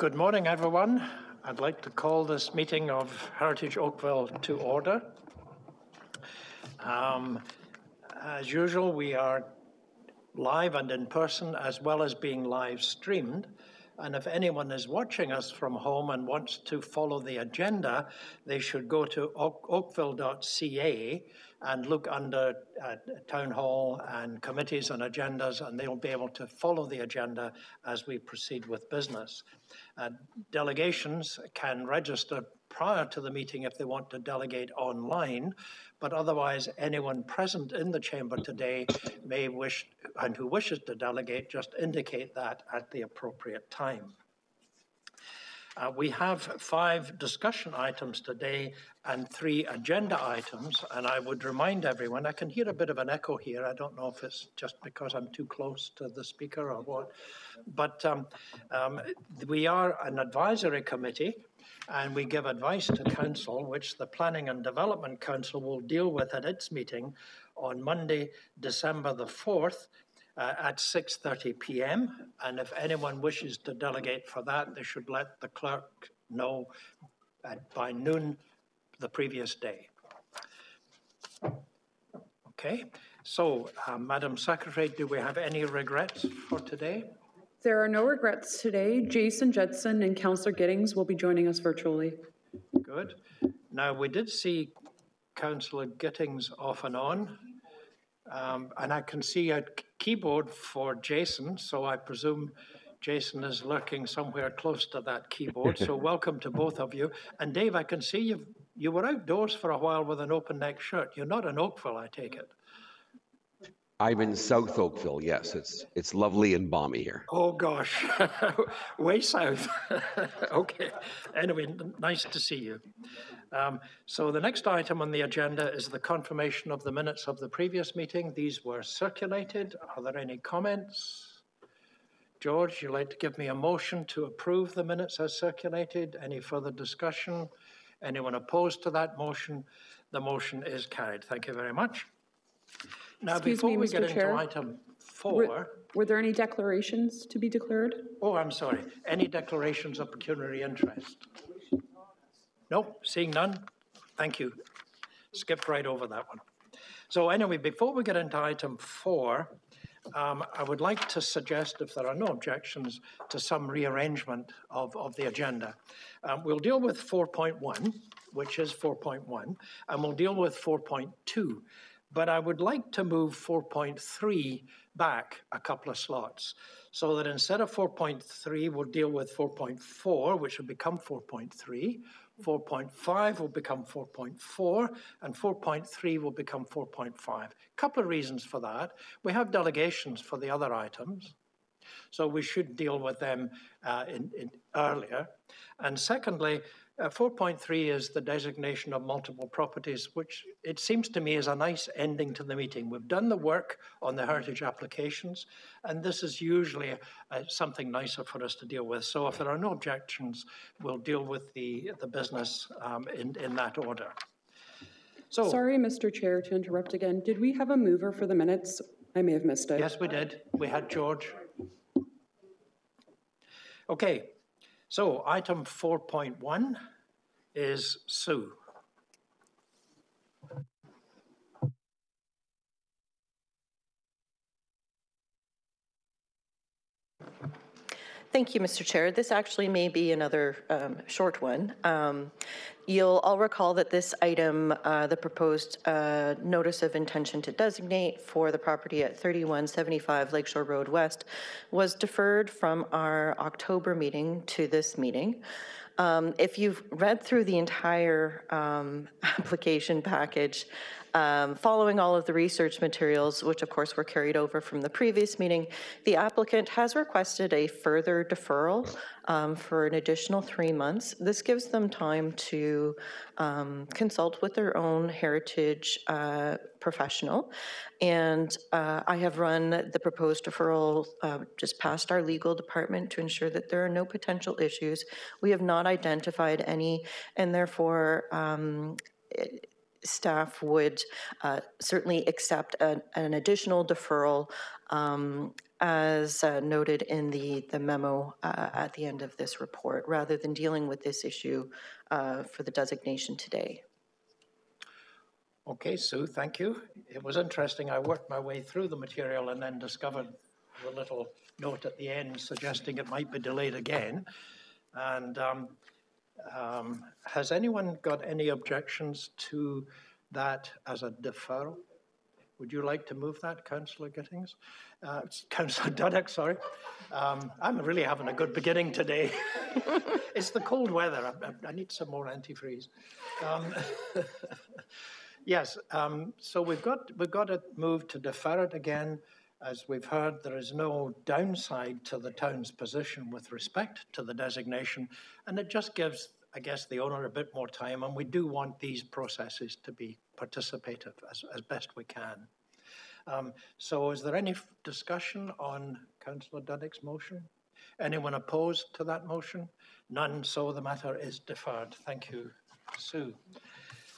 Good morning, everyone. I'd like to call this meeting of Heritage Oakville to order. As usual, we are live and in person, as well as being live streamed. And if anyone is watching us from home and wants to follow the agenda, they should go to oakville.ca and look under Town Hall and committees and agendas, and they'll be able to follow the agenda as we proceed with business. Delegations can register prior to the meeting if they want to delegate online, but otherwise anyone present in the chamber today may wish, and who wishes to delegate, just indicate that at the appropriate time. We have 5 discussion items today and 3 agenda items, and I would remind everyone, I can hear a bit of an echo here. I don't know if it's just because I'm too close to the speaker or what, but we are an advisory committee and we give advice to Council, which the Planning and Development Council will deal with at its meeting on Monday, December the 4th, at 6:30 p.m. And if anyone wishes to delegate for that, they should let the clerk know by noon the previous day. Okay, so Madam Secretary, do we have any regrets for today? There are no regrets today. Jason Judson and Councillor Giddings will be joining us virtually. Good. Now, we did see Councillor Giddings off and on, and I can see a keyboard for Jason, so I presume Jason is lurking somewhere close to that keyboard. So welcome to both of you. And Dave, I can see you were outdoors for a while with an open neck shirt. You're not in Oakville, I take it. I'm in South Oakville, yes. It's lovely and balmy here. Oh, gosh. Way south. Okay. Anyway, nice to see you. So the next item on the agenda is the confirmation of the minutes of the previous meeting. These were circulated. Are there any comments? George, you'd like to give me a motion to approve the minutes as circulated? Any further discussion? Anyone opposed to that motion? The motion is carried. Thank you very much. Now, before we get into item 4... Were there any declarations to be declared? Oh, I'm sorry. Any declarations of pecuniary interest? No, seeing none. Thank you. Skipped right over that one. So anyway, before we get into item 4, I would like to suggest, if there are no objections, to some rearrangement of the agenda. We'll deal with 4.1, which is 4.1, and we'll deal with 4.2. But I would like to move 4.3 back a couple of slots so that instead of 4.3, we'll deal with 4.4, which will become 4.3. 4.5 will become 4.4, and 4.3 will become 4.5. A couple of reasons for that. We have delegations for the other items, so we should deal with them earlier. And secondly, 4.3 is the designation of multiple properties, which it seems to me is a nice ending to the meeting. We've done the work on the heritage applications, and this is usually something nicer for us to deal with. So if there are no objections, we'll deal with the business in that order. So, sorry, Mr. Chair, to interrupt again. Did we have a mover for the minutes? I may have missed it. Yes, we did. We had George. Okay. So item 4.1 is Sue. Thank you, Mr. Chair. This actually may be another short one. You'll all recall that this item, the proposed notice of intention to designate for the property at 3175 Lakeshore Road West, was deferred from our October meeting to this meeting. If you've read through the entire application package, following all of the research materials, which of course were carried over from the previous meeting, the applicant has requested a further deferral for an additional 3 months. This gives them time to consult with their own heritage professional. And I have run the proposed deferral just past our legal department to ensure that there are no potential issues. We have not identified any, and therefore staff would certainly accept an additional deferral as noted in the memo at the end of this report, rather than dealing with this issue for the designation today. Okay, Sue, thank you. It was interesting. I worked my way through the material and then discovered the little note at the end suggesting it might be delayed again. And has anyone got any objections to that as a deferral? Would you like to move that, Councillor Gittings? Councillor Duddeck, sorry. I'm really having a good beginning today. It's the cold weather. I need some more antifreeze. Yes, so we've got it moved to defer it again. As we've heard, there is no downside to the town's position with respect to the designation, and it just gives, I guess, the owner a bit more time, and we do want these processes to be participative as best we can. So is there any discussion on Councillor Duddeck's motion? Anyone opposed to that motion? None, so the matter is deferred. Thank you, Sue.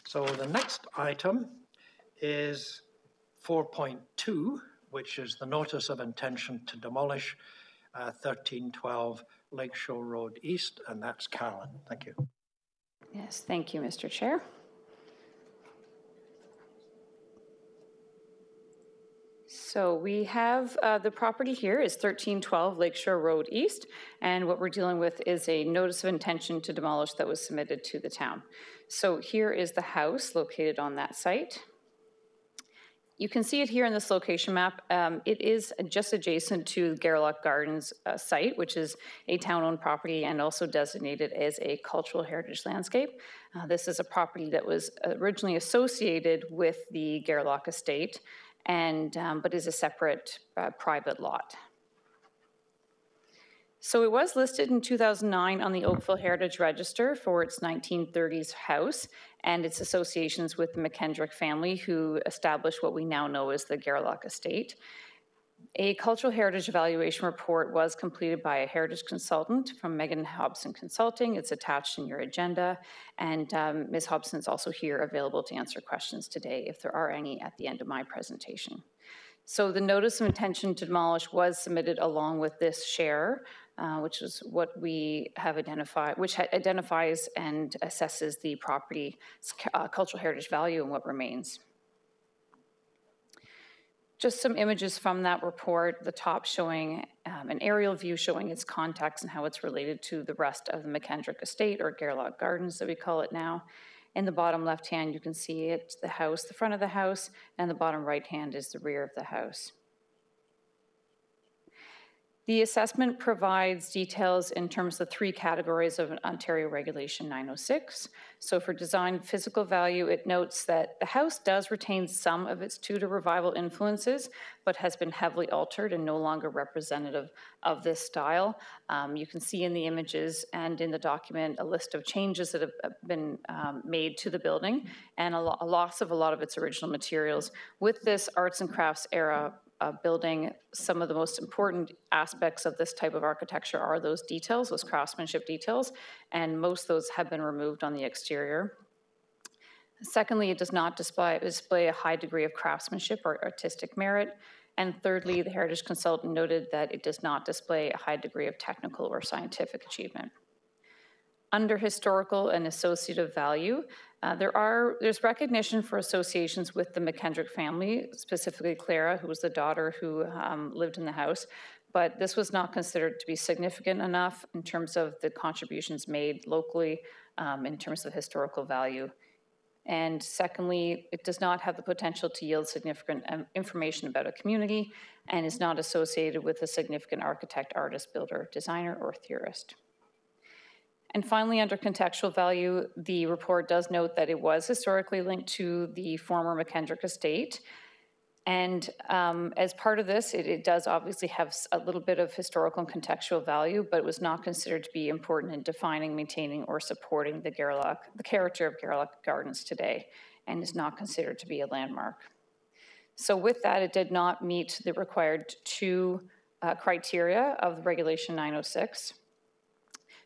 So the next item is 4.2, which is the notice of intention to demolish 1312 Lakeshore Road East, and that's Carolyn. Thank you. Yes, thank you, Mr. Chair. So we have the property here is 1312 Lakeshore Road East, and what we're dealing with is a notice of intention to demolish that was submitted to the town. So here is the house located on that site. You can see it here in this location map. It is just adjacent to Garlock Gardens site, which is a town-owned property and also designated as a cultural heritage landscape. This is a property that was originally associated with the Garlock estate, and but is a separate private lot. So it was listed in 2009 on the Oakville Heritage Register for its 1930s house and its associations with the McKendrick family, who established what we now know as the Garlock estate. A cultural heritage evaluation report was completed by a heritage consultant from Megan Hobson Consulting. It's attached in your agenda, and Ms. Hobson is also here available to answer questions today if there are any at the end of my presentation. So the notice of intention to demolish was submitted along with this share, which is what we have identified, which identifies and assesses the property's cultural heritage value and what remains. Just some images from that report, the top showing an aerial view showing its context and how it's related to the rest of the McKendrick estate, or Garlock Gardens that we call it now. In the bottom left hand, you can see it, the house, the front of the house, and the bottom right hand is the rear of the house. The assessment provides details in terms of 3 categories of Ontario Regulation 906. So for design physical value, it notes that the house does retain some of its Tudor revival influences, but has been heavily altered and no longer representative of this style. You can see in the images and in the document a list of changes that have been made to the building and a loss of a lot of its original materials. With this arts and crafts era building, some of the most important aspects of this type of architecture are those details, those craftsmanship details, and most of those have been removed on the exterior. Secondly, it does not display a high degree of craftsmanship or artistic merit. And thirdly, the heritage consultant noted that it does not display a high degree of technical or scientific achievement. Under historical and associative value, there's recognition for associations with the McKendrick family, specifically Clara, who was the daughter who lived in the house, but this was not considered to be significant enough in terms of the contributions made locally in terms of historical value. And secondly, it does not have the potential to yield significant information about a community and is not associated with a significant architect, artist, builder, designer, or theorist. And finally, under contextual value, the report does note that it was historically linked to the former McKendrick estate. And as part of this, it does obviously have a little bit of historical and contextual value, but it was not considered to be important in defining, maintaining, or supporting the character of Garlock Gardens today, and is not considered to be a landmark. So with that, it did not meet the required 2 criteria of the Regulation 906.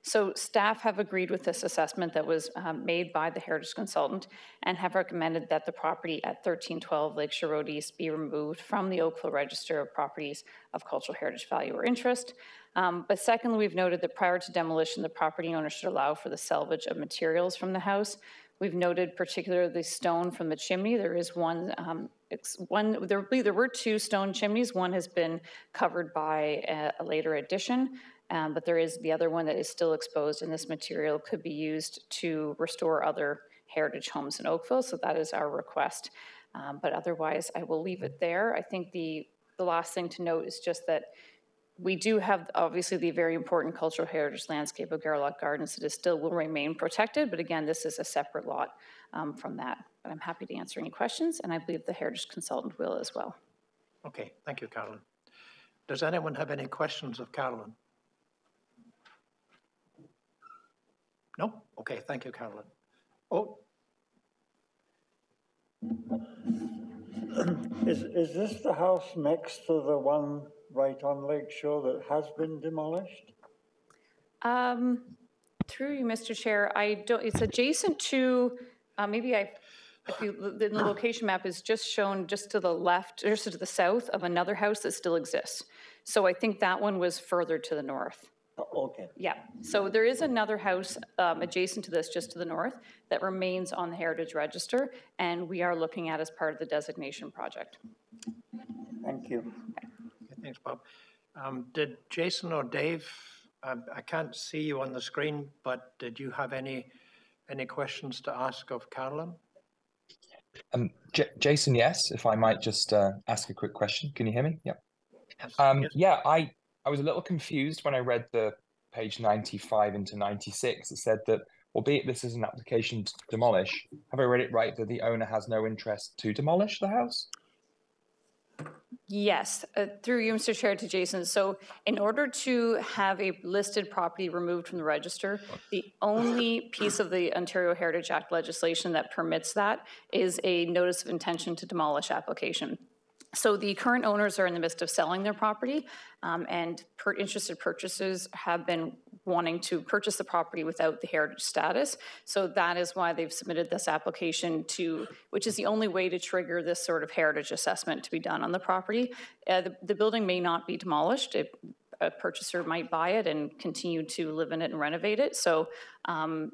So staff have agreed with this assessment that was made by the heritage consultant and have recommended that the property at 1312 Lakeshore Road East be removed from the Oakville Register of Properties of Cultural Heritage Value or Interest. But secondly, we've noted that prior to demolition, the property owner should allow for the salvage of materials from the house. We've noted particularly the stone from the chimney. There is one, there were two stone chimneys. One has been covered by a later addition, but there is the other one that is still exposed, and this material could be used to restore other heritage homes in Oakville, so that is our request. But otherwise, I will leave it there. I think the last thing to note is just that we do have, obviously, the very important cultural heritage landscape of Garlock Gardens that still will remain protected, but again, this is a separate lot from that. But I'm happy to answer any questions, and I believe the heritage consultant will as well. Okay, thank you, Carolyn. Does anyone have any questions of Carolyn? No? Okay, thank you, Carolyn. Oh. Is this the house next to the one right on Lakeshore that has been demolished? Through you, Mr. Chair, it's adjacent to, the location map is just shown just to the left, just to the south of another house that still exists. So I think that one was further to the north. Okay. Yeah, so there is another house adjacent to this, just to the north, that remains on the Heritage Register, and we are looking at as part of the designation project. Thank you. Okay, thanks, Bob. Did Jason or Dave, I can't see you on the screen, but did you have any questions to ask of Carolyn? Jason, yes, if I might just ask a quick question. Can you hear me? Yeah. Yes. Yes. Yeah, I was a little confused when I read the page 95 into 96. It said that, albeit this is an application to demolish, have I read it right that the owner has no interest to demolish the house? Yes, through you, Mr. Chair, to Jason. So in order to have a listed property removed from the register, the only piece of the Ontario Heritage Act legislation that permits that is a notice of intention to demolish application. So the current owners are in the midst of selling their property, and interested purchasers have been wanting to purchase the property without the heritage status. So that is why they've submitted this application which is the only way to trigger this sort of heritage assessment to be done on the property. The building may not be demolished. A purchaser might buy it and continue to live in it and renovate it. So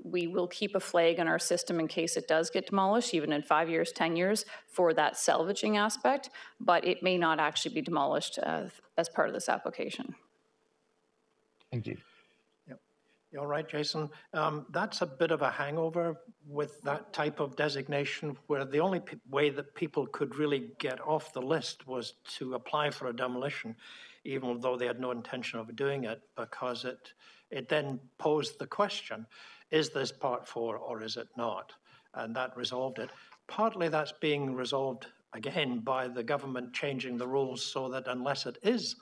we will keep a flag in our system in case it does get demolished, even in 5 years, 10 years, for that salvaging aspect, but it may not actually be demolished as part of this application. Thank you. Yep. You all right, Jason? That's a bit of a hangover with that type of designation, where the only way that people could really get off the list was to apply for a demolition, even though they had no intention of doing it, because it then posed the question, is this Part 4 or is it not? And that resolved it. Partly that's being resolved, again, by the government changing the rules so that unless it is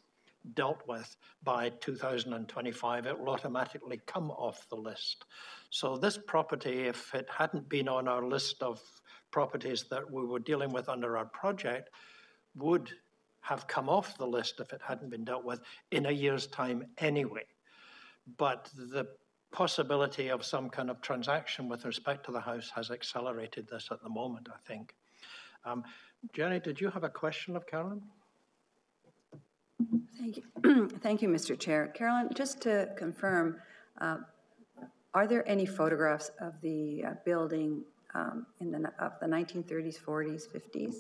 dealt with by 2025, it will automatically come off the list. So this property, if it hadn't been on our list of properties that we were dealing with under our project, would have come off the list if it hadn't been dealt with in a year's time anyway. But the possibility of some kind of transaction with respect to the house has accelerated this at the moment, I think. Jenny, did you have a question of Carolyn? Thank you. Thank you, Mr. Chair. Carolyn, just to confirm, are there any photographs of the building of the 1930s, 40s, 50s?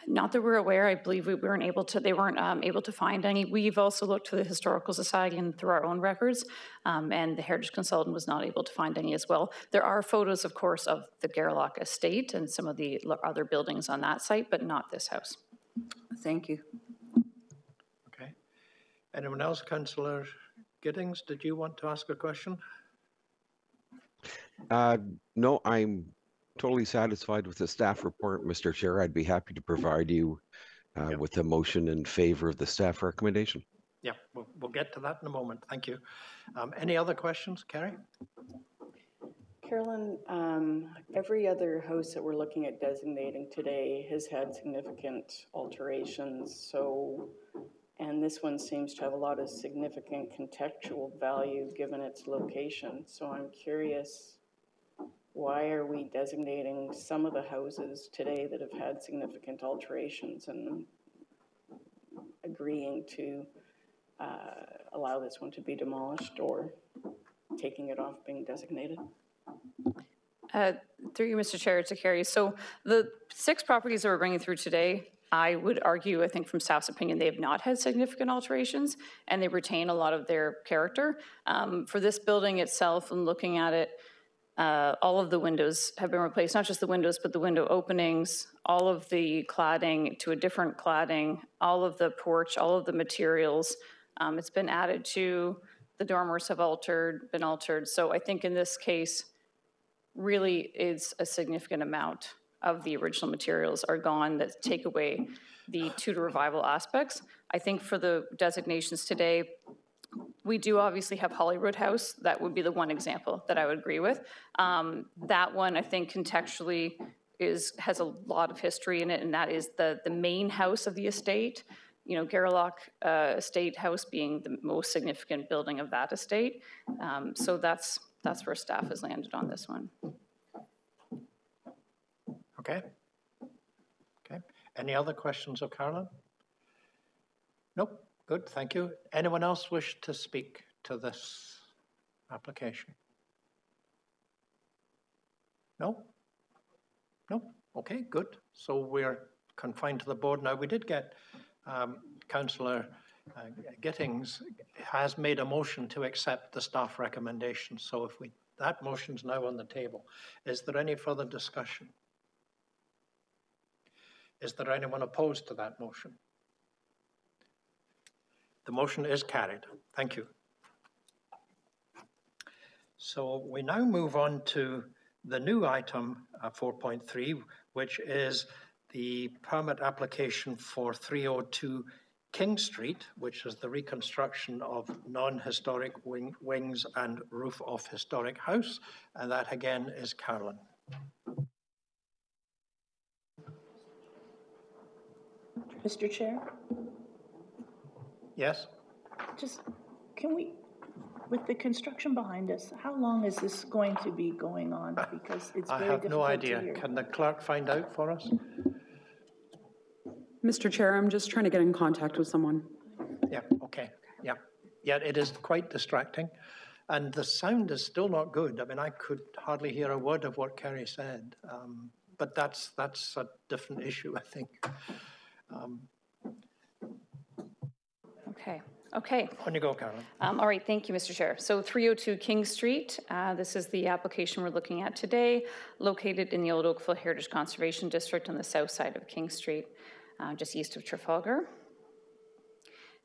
Not that we're aware. I believe they weren't able to find any. We've also looked to the Historical Society and through our own records, and the Heritage Consultant was not able to find any as well. There are photos, of course, of the Garlock estate and some of the other buildings on that site, but not this house. Thank you. Okay. Anyone else? Councillor Giddings, did you want to ask a question? No, I'm totally satisfied with the staff report, Mr. Chair. I'd be happy to provide you with a motion in favor of the staff recommendation. Yeah, we'll get to that in a moment. Thank you. Any other questions, Carrie? Carolyn, every other house that we're looking at designating today has had significant alterations. So, and this one seems to have a lot of significant contextual value given its location. So I'm curious, why are we designating some of the houses today that have had significant alterations and agreeing to allow this one to be demolished or taking it off being designated? Through you, Mr. Chair, to carry. So the 6 properties that we're bringing through today, I would argue, I think from staff's opinion, they have not had significant alterations and they retain a lot of their character. For this building itself, and looking at it, all of the windows have been replaced, not just the windows, but the window openings, all of the cladding to a different cladding, all of the porch, all of the materials. It's been added to, the dormers have been altered. So I think in this case, really is a significant amount of the original materials are gone that take away the Tudor revival aspects. I think for the designations today, we do obviously have Holyrood House. That would be the one example that I would agree with. That one, I think contextually has a lot of history in it, and that is the main house of the estate. You know, Garlock Estate House being the most significant building of that estate. So that's where staff has landed on this one. Okay. Okay. Any other questions of Carolyn? Nope. Good. Thank you. Anyone else wish to speak to this application? No? No? Okay, good. So we're confined to the board now. We did get Councillor Gittings has made a motion to accept the staff recommendation. So if that motion's now on the table. Is there any further discussion? Is there anyone opposed to that motion? The motion is carried. Thank you. So we now move on to the new item 4.3, which is the permit application for 302 King Street, which is the reconstruction of non-historic wings and roof of historic house. And that again is Carolyn. Mr. Chair? Yes? Just, can we, with the construction behind us, how long is this going to be going on? Because it's very difficult to hear. I have no idea. Can the clerk find out for us? Mr. Chair, I'm just trying to get in contact with someone. Yeah, okay. Yeah. Yeah, it is quite distracting. And the sound is still not good. I mean, I could hardly hear a word of what Kerry said. But that's a different issue, I think. Okay. On you go, Carolyn. All right, thank you, Mr. Chair. So 302 King Street, this is the application we're looking at today, located in the Old Oakville Heritage Conservation District on the south side of King Street, just east of Trafalgar.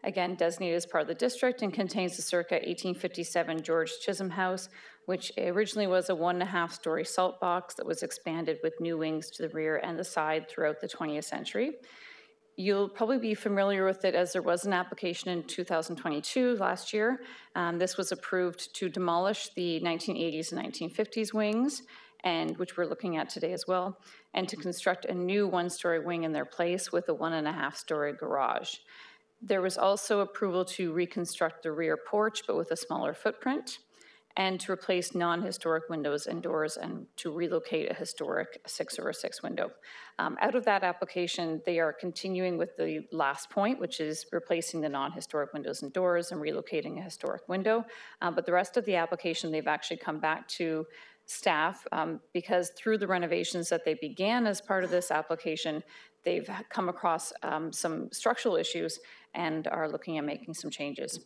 Again, designated as part of the district and contains the circa 1857 George Chisholm House, which originally was a 1.5-story salt box that was expanded with new wings to the rear and the side throughout the 20th century. You'll probably be familiar with it as there was an application in 2022, last year. This was approved to demolish the 1980s and 1950s wings, and which we're looking at today as well, and to construct a new 1-story wing in their place with a 1.5-story garage. There was also approval to reconstruct the rear porch, but with a smaller footprint, and to replace non-historic windows and doors and to relocate a historic 6/6 window. Out of that application, they are continuing with the last point, which is replacing the non-historic windows and doors and relocating a historic window. But the rest of the application, they've actually come back to staff because through the renovations that they began as part of this application, they've come across some structural issues and are looking at making some changes.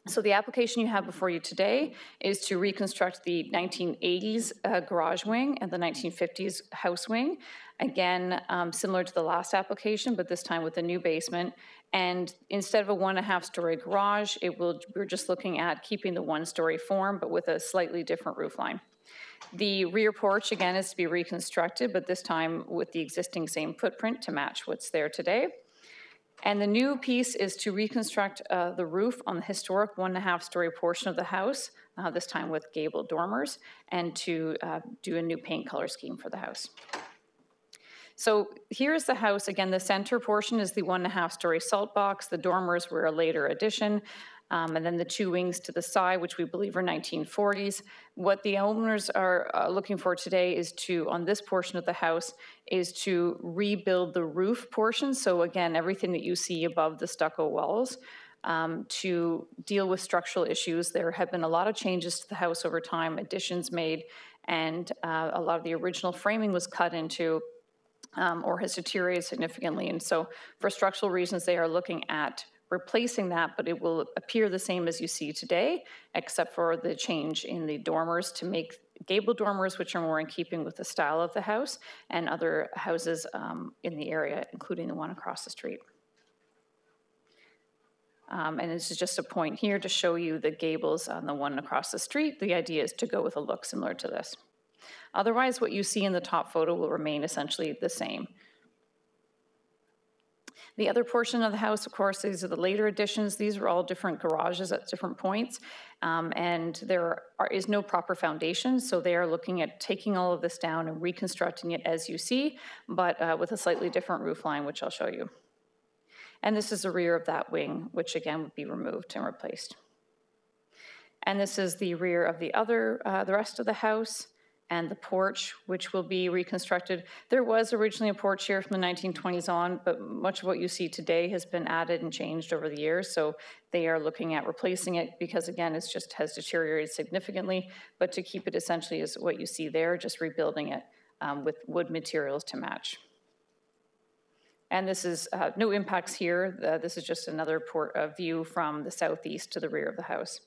So the application you have before you today is to reconstruct the 1980s garage wing and the 1950s house wing. Again, similar to the last application, but this time with a new basement. And instead of a 1.5-story garage, we're just looking at keeping the 1-story form, but with a slightly different roof line. The rear porch, again, is to be reconstructed, but this time with the existing same footprint to match what's there today. And the new piece is to reconstruct the roof on the historic 1.5-story portion of the house, this time with gable dormers, and to do a new paint color scheme for the house. So here's the house. Again, the center portion is the 1.5-story salt box. The dormers were a later addition. And then the 2 wings to the side, which we believe are 1940s. What the owners are looking for today is to, on this portion of the house, is to rebuild the roof portion. So again, everything that you see above the stucco walls, to deal with structural issues. There have been a lot of changes to the house over time, additions made, and a lot of the original framing was cut into or has deteriorated significantly. And so for structural reasons, they are looking at replacing that, but it will appear the same as you see today, except for the change in the dormers to make gable dormers, which are more in keeping with the style of the house and other houses in the area, including the one across the street. And this is just a point here to show you the gables on the one across the street. The idea is to go with a look similar to this. Otherwise, what you see in the top photo will remain essentially the same. The other portion of the house, of course, these are the later additions. These are all different garages at different points, and there is no proper foundation, so they are looking at taking all of this down and reconstructing it as you see, but with a slightly different roof line, which I'll show you. And this is the rear of that wing, which again would be removed and replaced. And this is the rear of the rest of the house, and the porch, which will be reconstructed. There was originally a porch here from the 1920s on, but much of what you see today has been added and changed over the years. So they are looking at replacing it because, again, it just has deteriorated significantly. But to keep it essentially is what you see there, just rebuilding it with wood materials to match. And this is no impacts here. This is just another view from the southeast to the rear of the house.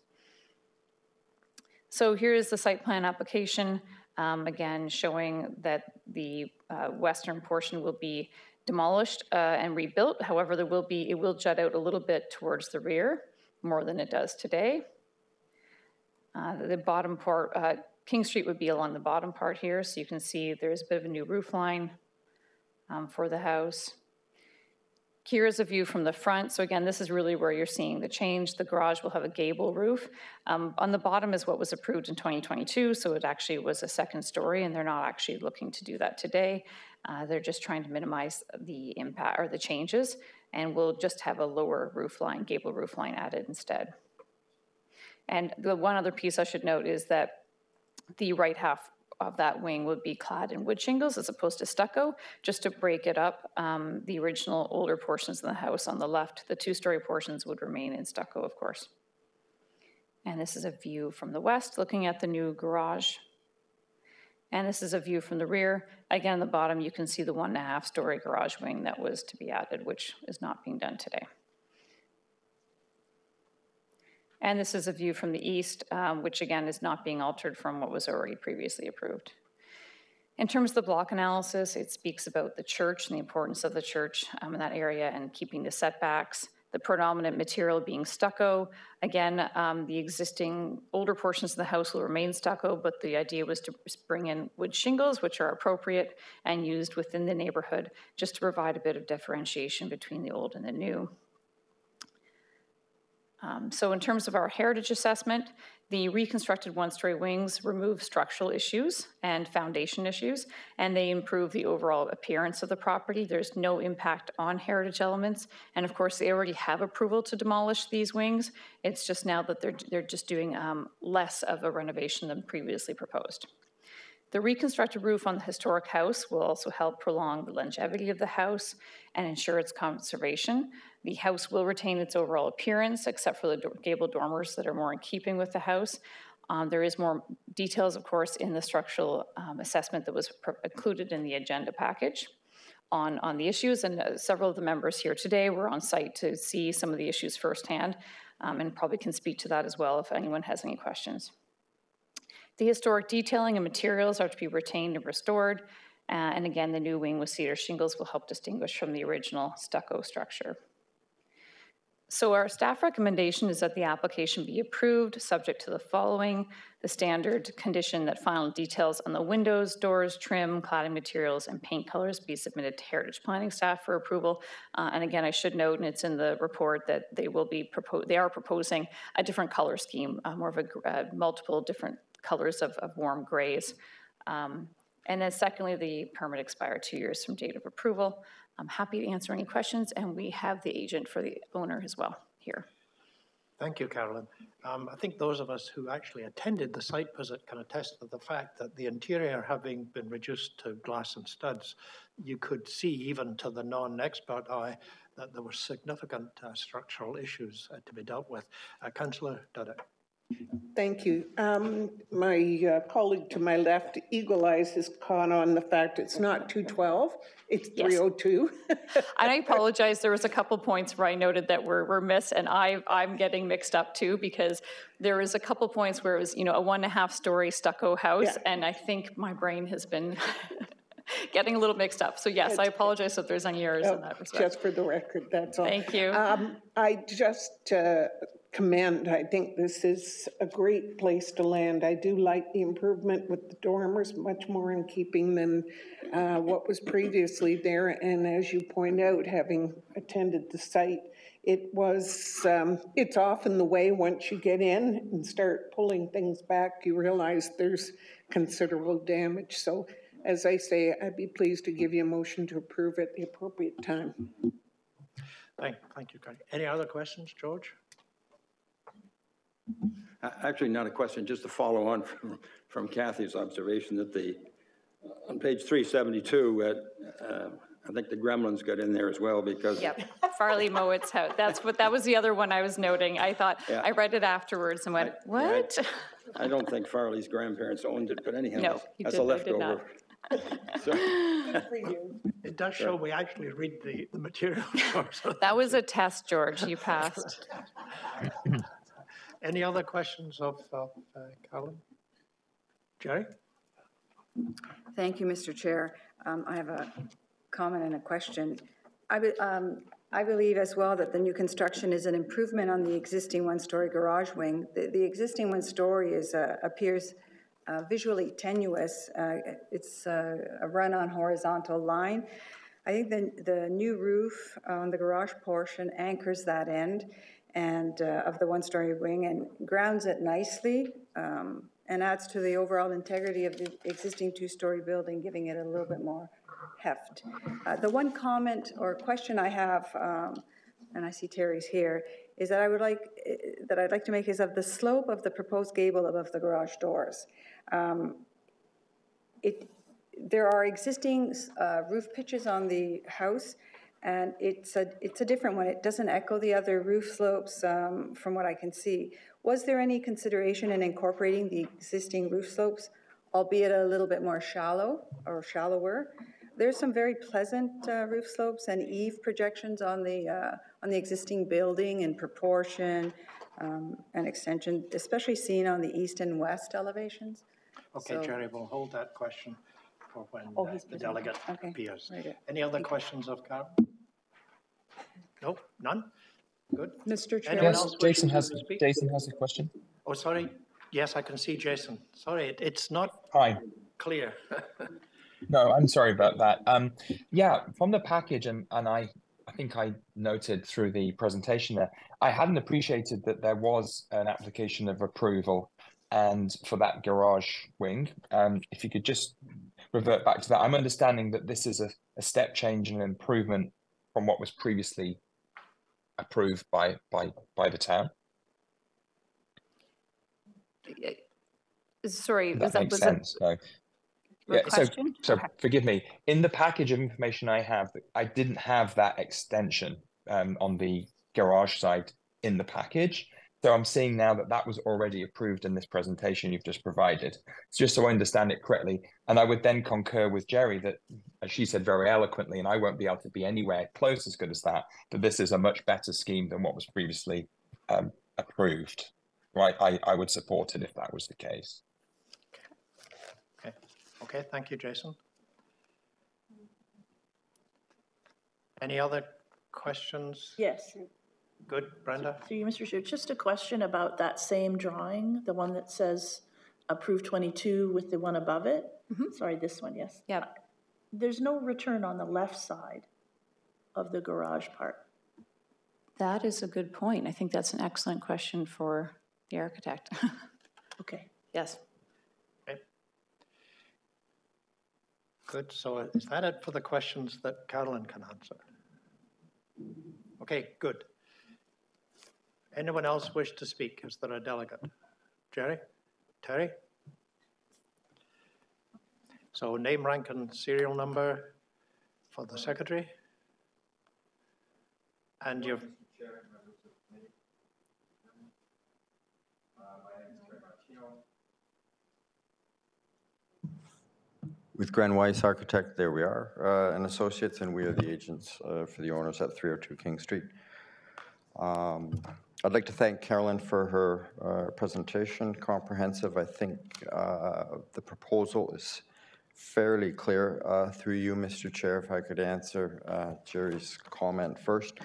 So here is the site plan application. Again, showing that the western portion will be demolished and rebuilt. However, it will jut out a little bit towards the rear, more than it does today. The bottom part, King Street would be along the bottom part here, so you can see there's a bit of a new roof line for the house. Here's a view from the front. So again, this is really where you're seeing the change. The garage will have a gable roof. On the bottom is what was approved in 2022, so it actually was a 2nd story, and they're not actually looking to do that today. They're just trying to minimize the impact or the changes, and we'll just have a lower roof line, gable roof line added instead. And the one other piece I should note is that the right half of that wing would be clad in wood shingles as opposed to stucco, just to break it up. The original older portions of the house on the left, the 2-story portions would remain in stucco, of course. And this is a view from the west, looking at the new garage. And this is a view from the rear. Again, on the bottom, you can see the 1.5-story garage wing that was to be added, which is not being done today. And this is a view from the east, which again is not being altered from what was already previously approved. In terms of the block analysis, it speaks about the church and the importance of the church in that area and keeping the setbacks. The predominant material being stucco. Again, the existing older portions of the house will remain stucco, but the idea was to bring in wood shingles, which are appropriate and used within the neighborhood, just to provide a bit of differentiation between the old and the new. So in terms of our heritage assessment, the reconstructed 1-story wings remove structural issues and foundation issues, and they improve the overall appearance of the property. There's no impact on heritage elements, and of course they already have approval to demolish these wings. It's just now that they're just doing less of a renovation than previously proposed. The reconstructed roof on the historic house will also help prolong the longevity of the house and ensure its conservation. The house will retain its overall appearance, except for the gable dormers that are more in keeping with the house. There is more details, of course, in the structural assessment that was included in the agenda package on the issues, and several of the members here today were on site to see some of the issues firsthand, and probably can speak to that as well if anyone has any questions. The historic detailing and materials are to be retained and restored, and again, the new wing with cedar shingles will help distinguish from the original stucco structure. So our staff recommendation is that the application be approved, subject to the following: the standard condition that final details on the windows, doors, trim, cladding materials, and paint colors be submitted to Heritage Planning staff for approval. And again, I should note, and it's in the report, that they are proposing a different color scheme, more of a multiple different colors of warm grays And then secondly, the permit expired 2 years from date of approval. I'm happy to answer any questions, and we have the agent for the owner as well here. Thank you, Carolyn. I think those of us who actually attended the site visit can attest to the fact that the interior having been reduced to glass and studs, you could see even to the non-expert eye that there were significant structural issues to be dealt with. Councillor Duddick. Thank you. My colleague to my left, Eagle Eyes, has caught on the fact it's not 212, it's 302. And I apologize, there was a couple points where I noted that were missed, and I'm getting mixed up too, because there was a couple points where it was, you know, a 1.5 story stucco house, and I think my brain has been getting a little mixed up. So yes, I apologize if there's any errors in that respect. Just for the record, that's all. Thank you. I just commend, I think this is a great place to land. I do like the improvement with the dormers, much more in keeping than what was previously there. And as you point out, having attended the site, it was, it's often the way once you get in and start pulling things back, you realize there's considerable damage. So as I say, I'd be pleased to give you a motion to approve at the appropriate time. Thank you, Craig. Any other questions, George? Actually, not a question, just to follow on from Kathy's observation that on page 372, I think the gremlins got in there as well because... Yep, Farley Mowat's house. That was the other one I was noting. I thought, I read it afterwards and went, what? Yeah, I don't think Farley's grandparents owned it, but anyhow, no, that's a leftover. So, it does show we actually read the material. That was a test, George. You passed. Any other questions of Carolyn? Jerry? Thank you, Mr. Chair. I have a comment and a question. I believe as well that the new construction is an improvement on the existing one-story garage wing. The existing one-story appears visually tenuous. It's a run-on horizontal line. I think the new roof on the garage portion anchors that end and of the one-story wing and grounds it nicely and adds to the overall integrity of the existing two-story building, giving it a little bit more heft. The one comment or question I have, and I see Terry's here, is that I'd like to make is of the slope of the proposed gable above the garage doors. There are existing roof pitches on the house, and it's a different one. It doesn't echo the other roof slopes from what I can see. Was there any consideration in incorporating the existing roof slopes, albeit a little bit more shallow or shallower? There's some very pleasant roof slopes and eave projections on the existing building in proportion and extension, especially seen on the east and west elevations. Okay, so, Jerry, we'll hold that question for when the delegate appears. Right. Any other questions of Carol? No, none? Good. Mr. Chair. Yes, Jason has a question. Oh, sorry. Yes, I can see Jason. Sorry, it's not clear. No, I'm sorry about that. Yeah, from the package, and I think I noted through the presentation there, I hadn't appreciated that there was an application of approval and for that garage wing. If you could just revert back to that. I'm understanding that this is a step change and an improvement from what was previously approved by the town. Sorry, that makes sense. No. Yeah, so forgive me. In the package of information I have, I didn't have that extension on the garage side in the package. So I'm seeing now that that was already approved in this presentation you've just provided. It's just so I understand it correctly. And I would then concur with Jerry that, as she said very eloquently, and I won't be able to be anywhere close as good as that this is a much better scheme than what was previously approved. Right? I would support it if that was the case. Okay, thank you, Jason. Any other questions? Yes. Good, Brenda? Through you, Mr. Chair, just a question about that same drawing, the one that says approved 22 with the one above it. Mm-hmm. Sorry, this one, yes. Yeah. There's no return on the left side of the garage part. That is a good point. I think that's an excellent question for the architect. Okay. Yes. Okay. Good. So is that it for the questions that Carolyn can answer? Okay, good. Anyone else wish to speak? Is there a delegate? Jerry? Terry? So name, rank, and serial number for the secretary. And you've... With Gren Weiss Architect, there we are, and Associates, and we are the agents for the owners at 302 King Street. I'd like to thank Carolyn for her presentation, comprehensive. I think the proposal is fairly clear through you, Mr. Chair, if I could answer Jerry's comment first.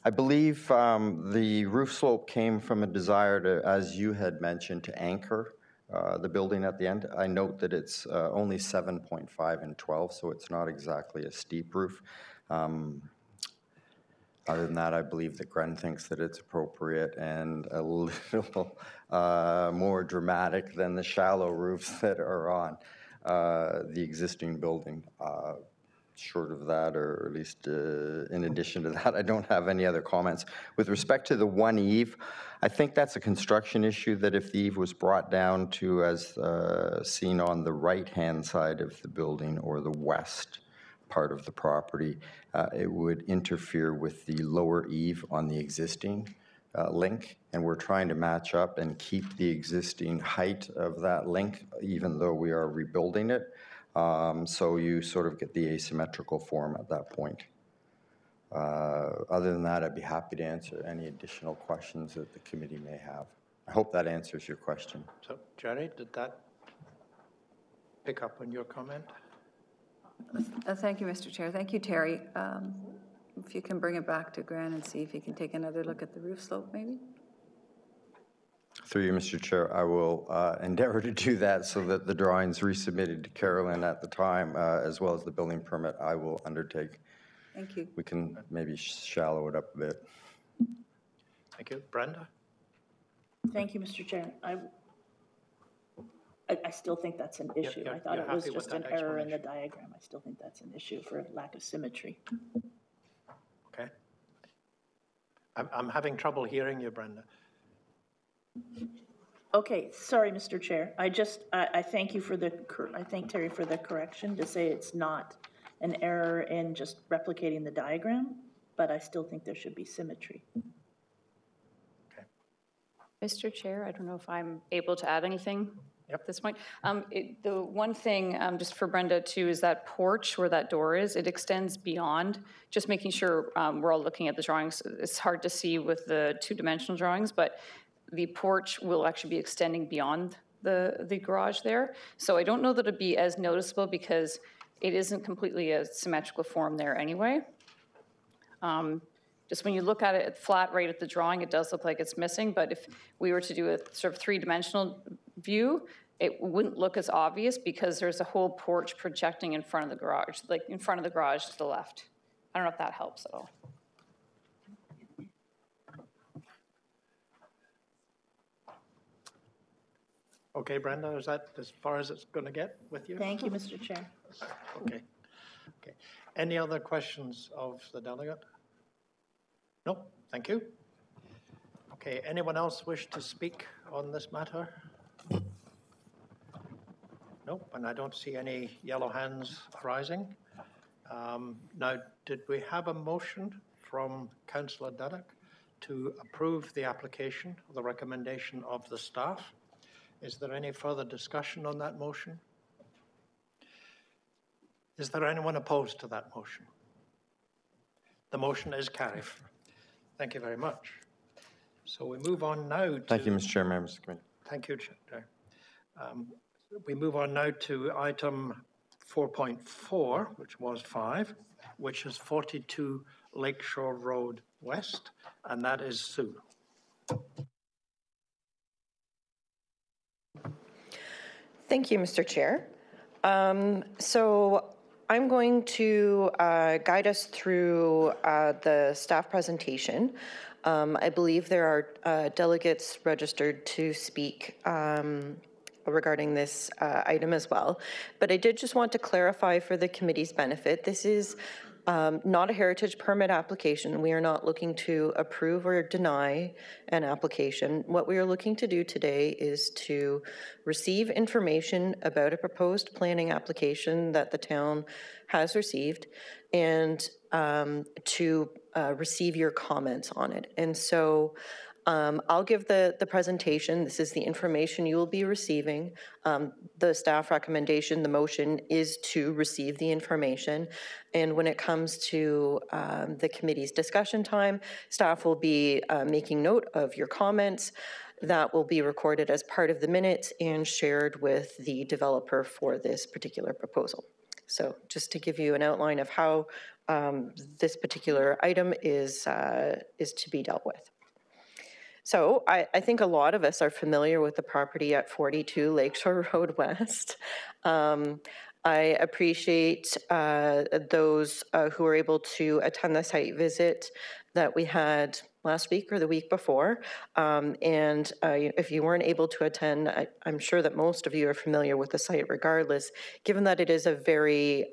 I believe the roof slope came from a desire to, as you had mentioned, to anchor the building at the end. I note that it's only 7.5 and 12, so it's not exactly a steep roof. Other than that, I believe that Gren thinks that it's appropriate and a little more dramatic than the shallow roofs that are on the existing building. Short of that, or at least in addition to that, I don't have any other comments. With respect to the one eave, I think that's a construction issue that if the eave was brought down to as seen on the right-hand side of the building or the west part of the property, it would interfere with the lower eave on the existing link, and we're trying to match up and keep the existing height of that link even though we are rebuilding it. So you sort of get the asymmetrical form at that point. Other than that, I'd be happy to answer any additional questions that the committee may have. I hope that answers your question. So, Jerry, did that pick up on your comment? Thank you, Mr. Chair. Thank you, Terry. If you can bring it back to Gran and see if he can take another look at the roof slope, maybe? Through you, Mr. Chair, I will endeavor to do that so that the drawings resubmitted to Carolyn at the time, as well as the building permit, I will undertake. Thank you. We can maybe shallow it up a bit. Thank you. Brenda? Thank you, Mr. Chair. I still think that's an issue. I thought it was just an error in the diagram. I still think that's an issue for lack of symmetry. Okay. I'm having trouble hearing you, Brenda. Okay, sorry, Mr. Chair. I thank you for I thank Terry for the correction to say it's not an error in just replicating the diagram, but I still think there should be symmetry. Okay. Mr. Chair, I don't know if I'm able to add anything at this point. The one thing, just for Brenda too, is that porch where that door is, it extends beyond, just making sure we're all looking at the drawings. It's hard to see with the two-dimensional drawings, but the porch will actually be extending beyond the garage there. So I don't know that it'd be as noticeable because it isn't completely a symmetrical form there anyway. Just when you look at it flat right at the drawing, it does look like it's missing, but if we were to do a sort of three-dimensional view, it wouldn't look as obvious because there's a whole porch projecting in front of the garage, like in front of the garage to the left. I don't know if that helps at all. Okay, Brenda, is that as far as it's going to get with you? Thank you, Mr. Chair. Okay. Okay. Any other questions of the delegate? No, thank you. Okay, anyone else wish to speak on this matter? Nope, and I don't see any yellow hands rising. Now, did we have a motion from Councillor Duddock to approve the application, the recommendation of the staff? Is there any further discussion on that motion? Is there anyone opposed to that motion? The motion is carried. Thank you very much. So we move on now to... Thank you, Mr. Chair, members of the committee. Thank you, Chair. We move on now to item 4.4, which was 5, which is 42 Lakeshore Road West, and that is Sue. Thank you, Mr. Chair. So I'm going to guide us through the staff presentation. I believe there are delegates registered to speak regarding this item as well. But I did just want to clarify for the committee's benefit, this is not a heritage permit application. We are not looking to approve or deny an application. What we are looking to do today is to receive information about a proposed planning application that the town has received and to receive your comments on it. And so I'll give the presentation. This is the information you will be receiving. The staff recommendation, the motion is to receive the information. And when it comes to the committee's discussion time, staff will be making note of your comments. That will be recorded as part of the minutes and shared with the developer for this particular proposal. So just to give you an outline of how this particular item is to be dealt with. So I think a lot of us are familiar with the property at 42 Lakeshore Road West. I appreciate those who were able to attend the site visit that we had last week or the week before. And if you weren't able to attend, I'm sure that most of you are familiar with the site regardless, given that it is a very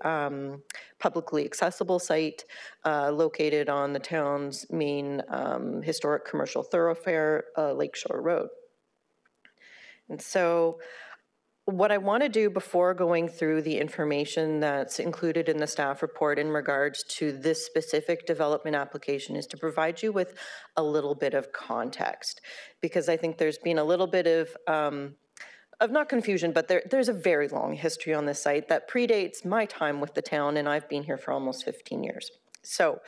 publicly accessible site located on the town's main historic commercial thoroughfare, Lakeshore Road. And so what I want to do before going through the information that's included in the staff report in regards to this specific development application is to provide you with a little bit of context, because I think there's been a little bit of not confusion, but there's a very long history on this site that predates my time with the town, and I've been here for almost 15 years. So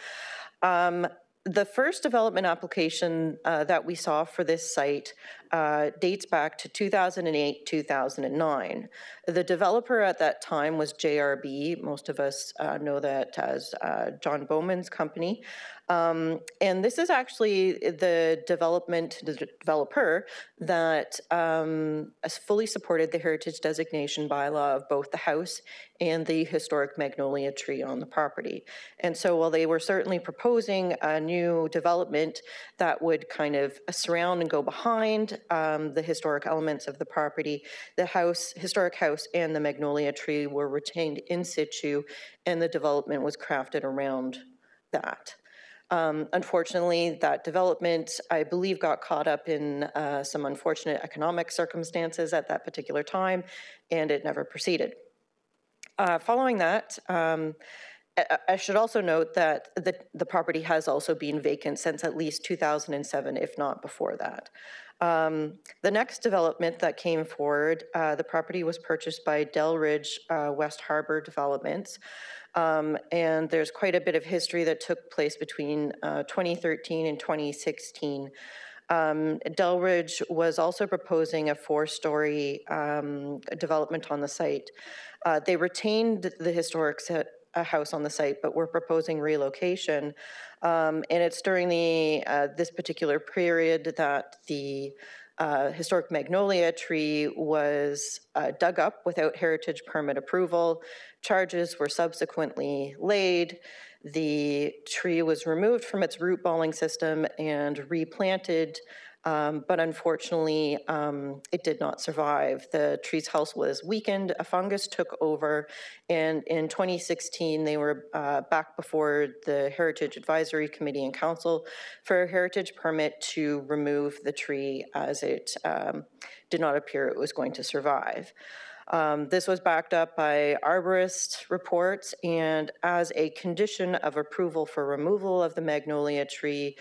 the first development application that we saw for this site dates back to 2008, 2009. The developer at that time was JRB. Most of us know that as John Bowman's company. And this is actually the developer that has fully supported the heritage designation bylaw of both the house and the historic magnolia tree on the property. And so while they were certainly proposing a new development that would kind of surround and go behind the historic elements of the property, the historic house and the magnolia tree were retained in situ, and the development was crafted around that. Unfortunately, that development, I believe, got caught up in some unfortunate economic circumstances at that particular time, and it never proceeded. Following that, I should also note that the property has also been vacant since at least 2007, if not before that. The next development that came forward, the property was purchased by Delridge West Harbor Developments. And there's quite a bit of history that took place between 2013 and 2016. Delridge was also proposing a 4-story development on the site. They retained the historic house on the site, but were proposing relocation. And it's during this particular period that the historic magnolia tree was dug up without heritage permit approval. Charges were subsequently laid. The tree was removed from its root balling system and replanted, but unfortunately, it did not survive. The tree's health was weakened, a fungus took over, and in 2016, they were back before the Heritage Advisory Committee and Council for a heritage permit to remove the tree, as it did not appear it was going to survive. This was backed up by arborist reports, and as a condition of approval for removal of the magnolia tree,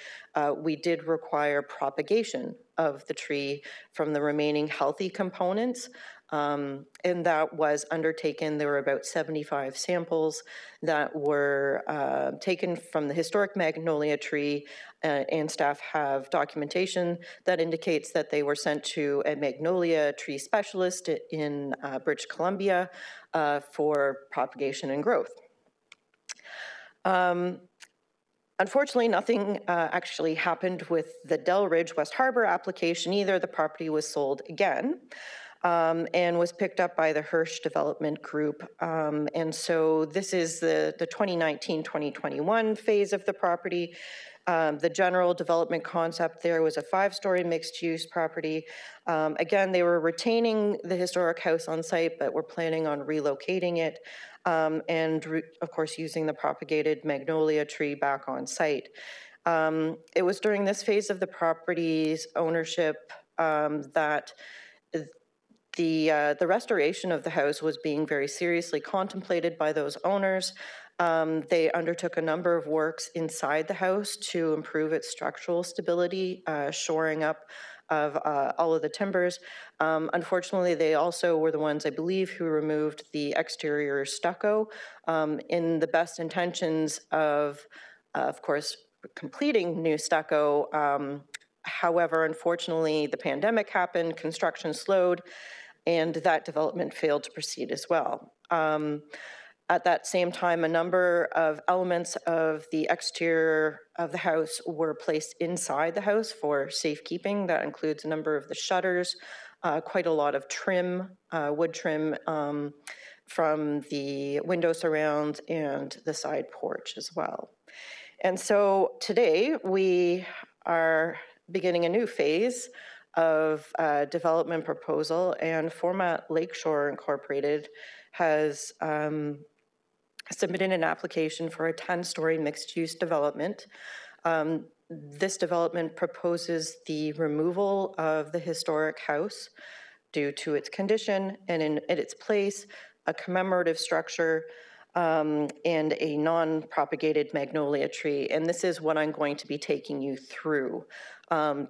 we did require propagation of the tree from the remaining healthy components, and that was undertaken. There were about 75 samples that were taken from the historic magnolia tree, and staff have documentation that indicates that they were sent to a magnolia tree specialist in British Columbia for propagation and growth. Unfortunately, nothing actually happened with the Delridge West Harbor application either. The property was sold again. And was picked up by the Hirsch Development Group. And so this is the 2019-2021 phase of the property. The general development concept there was a 5-story mixed-use property. Again, they were retaining the historic house on site, but were planning on relocating it, and of course using the propagated magnolia tree back on site. It was during this phase of the property's ownership that the restoration of the house was being very seriously contemplated by those owners. They undertook a number of works inside the house to improve its structural stability, shoring up of all of the timbers. Unfortunately, they also were the ones, I believe, who removed the exterior stucco in the best intentions of course, completing new stucco. However, unfortunately, the pandemic happened, construction slowed, and that development failed to proceed as well. At that same time, a number of elements of the exterior of the house were placed inside the house for safekeeping. That includes a number of the shutters, quite a lot of trim, wood trim from the window surrounds and the side porch as well. And so today we are beginning a new phase of development proposal, and Format Lakeshore Incorporated has submitted an application for a 10-story mixed-use development. This development proposes the removal of the historic house due to its condition, and in its place, a commemorative structure and a non-propagated magnolia tree. And this is what I'm going to be taking you through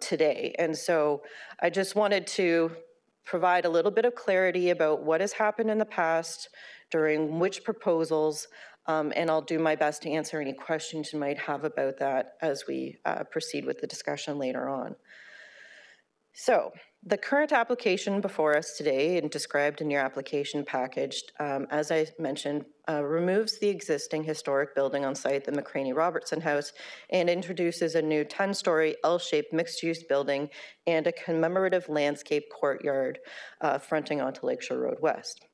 today. And so I just wanted to provide a little bit of clarity about what has happened in the past, during which proposals, and I'll do my best to answer any questions you might have about that as we proceed with the discussion later on. So the current application before us today and described in your application package, as I mentioned, removes the existing historic building on site, the McCraney Robertson House, and introduces a new 10-story L-shaped mixed-use building and a commemorative landscape courtyard fronting onto Lakeshore Road West.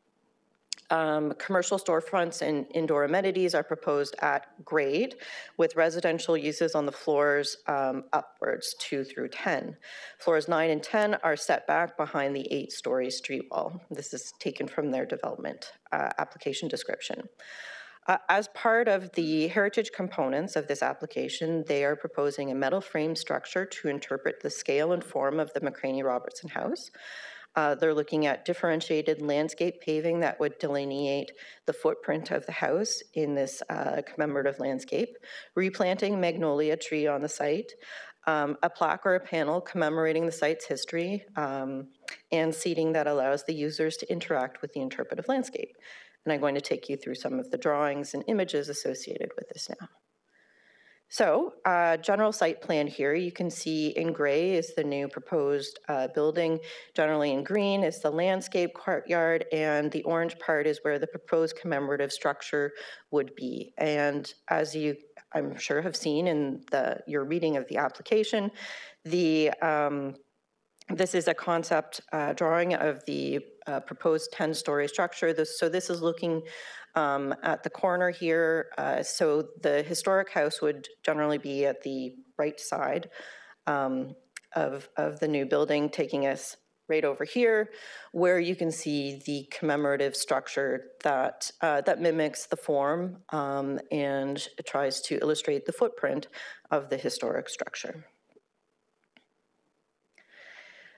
Commercial storefronts and indoor amenities are proposed at grade, with residential uses on the floors upwards 2 through 10. Floors 9 and 10 are set back behind the 8-story street wall. This is taken from their development application description. As part of the heritage components of this application, they are proposing a metal frame structure to interpret the scale and form of the McCraney Robertson House. They're looking at differentiated landscape paving that would delineate the footprint of the house in this commemorative landscape, replanting magnolia tree on the site, a plaque or a panel commemorating the site's history, and seating that allows the users to interact with the interpretive landscape. And I'm going to take you through some of the drawings and images associated with this now. So, general site plan here, you can see in gray is the new proposed building. Generally in green is the landscape courtyard, and the orange part is where the proposed commemorative structure would be. And as you, I'm sure, have seen in your reading of the application, this is a concept drawing of the proposed 10-story structure. So this is looking at the corner here. So the historic house would generally be at the right side of the new building, taking us right over here, where you can see the commemorative structure that mimics the form and tries to illustrate the footprint of the historic structure.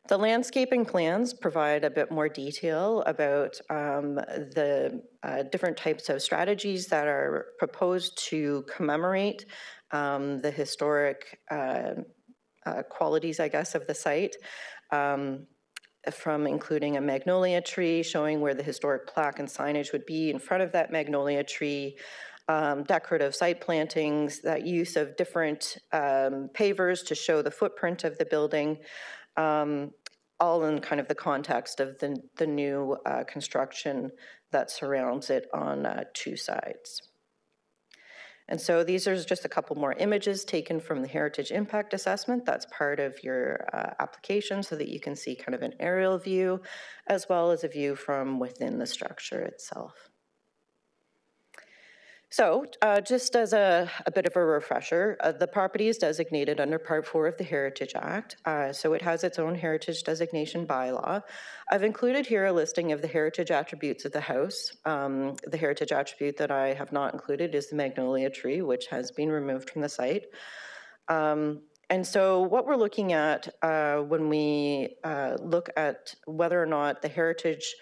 The landscaping plans provide a bit more detail about the different types of strategies that are proposed to commemorate the historic qualities, I guess, of the site, from including a magnolia tree showing where the historic plaque and signage would be in front of that magnolia tree, decorative site plantings, that use of different pavers to show the footprint of the building, all in kind of the context of the new construction that surrounds it on 2 sides. And so these are just a couple more images taken from the Heritage Impact Assessment. That's part of your application so that you can see kind of an aerial view as well as a view from within the structure itself. So just as a bit of a refresher, the property is designated under Part 4 of the Heritage Act, so it has its own heritage designation bylaw. I've included here a listing of the heritage attributes of the house. The heritage attribute that I have not included is the magnolia tree, which has been removed from the site. And so what we're looking at when we look at whether or not the heritage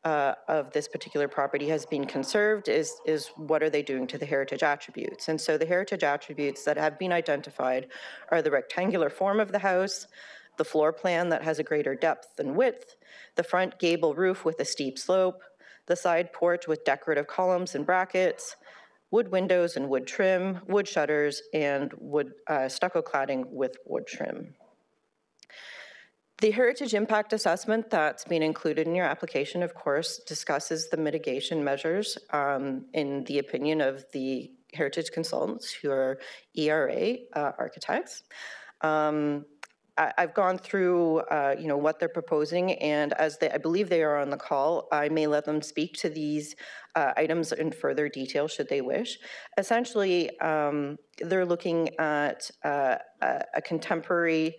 of this particular property has been conserved is what are they doing to the heritage attributes. And so the heritage attributes that have been identified are the rectangular form of the house, the floor plan that has a greater depth and width, the front gable roof with a steep slope, the side porch with decorative columns and brackets, wood windows and wood trim, wood shutters, and wood stucco cladding with wood trim. The heritage impact assessment that's been included in your application, of course, discusses the mitigation measures in the opinion of the heritage consultants who are ERA architects. I've gone through, what they're proposing, and as I believe they are on the call, I may let them speak to these items in further detail should they wish. Essentially, they're looking at a contemporary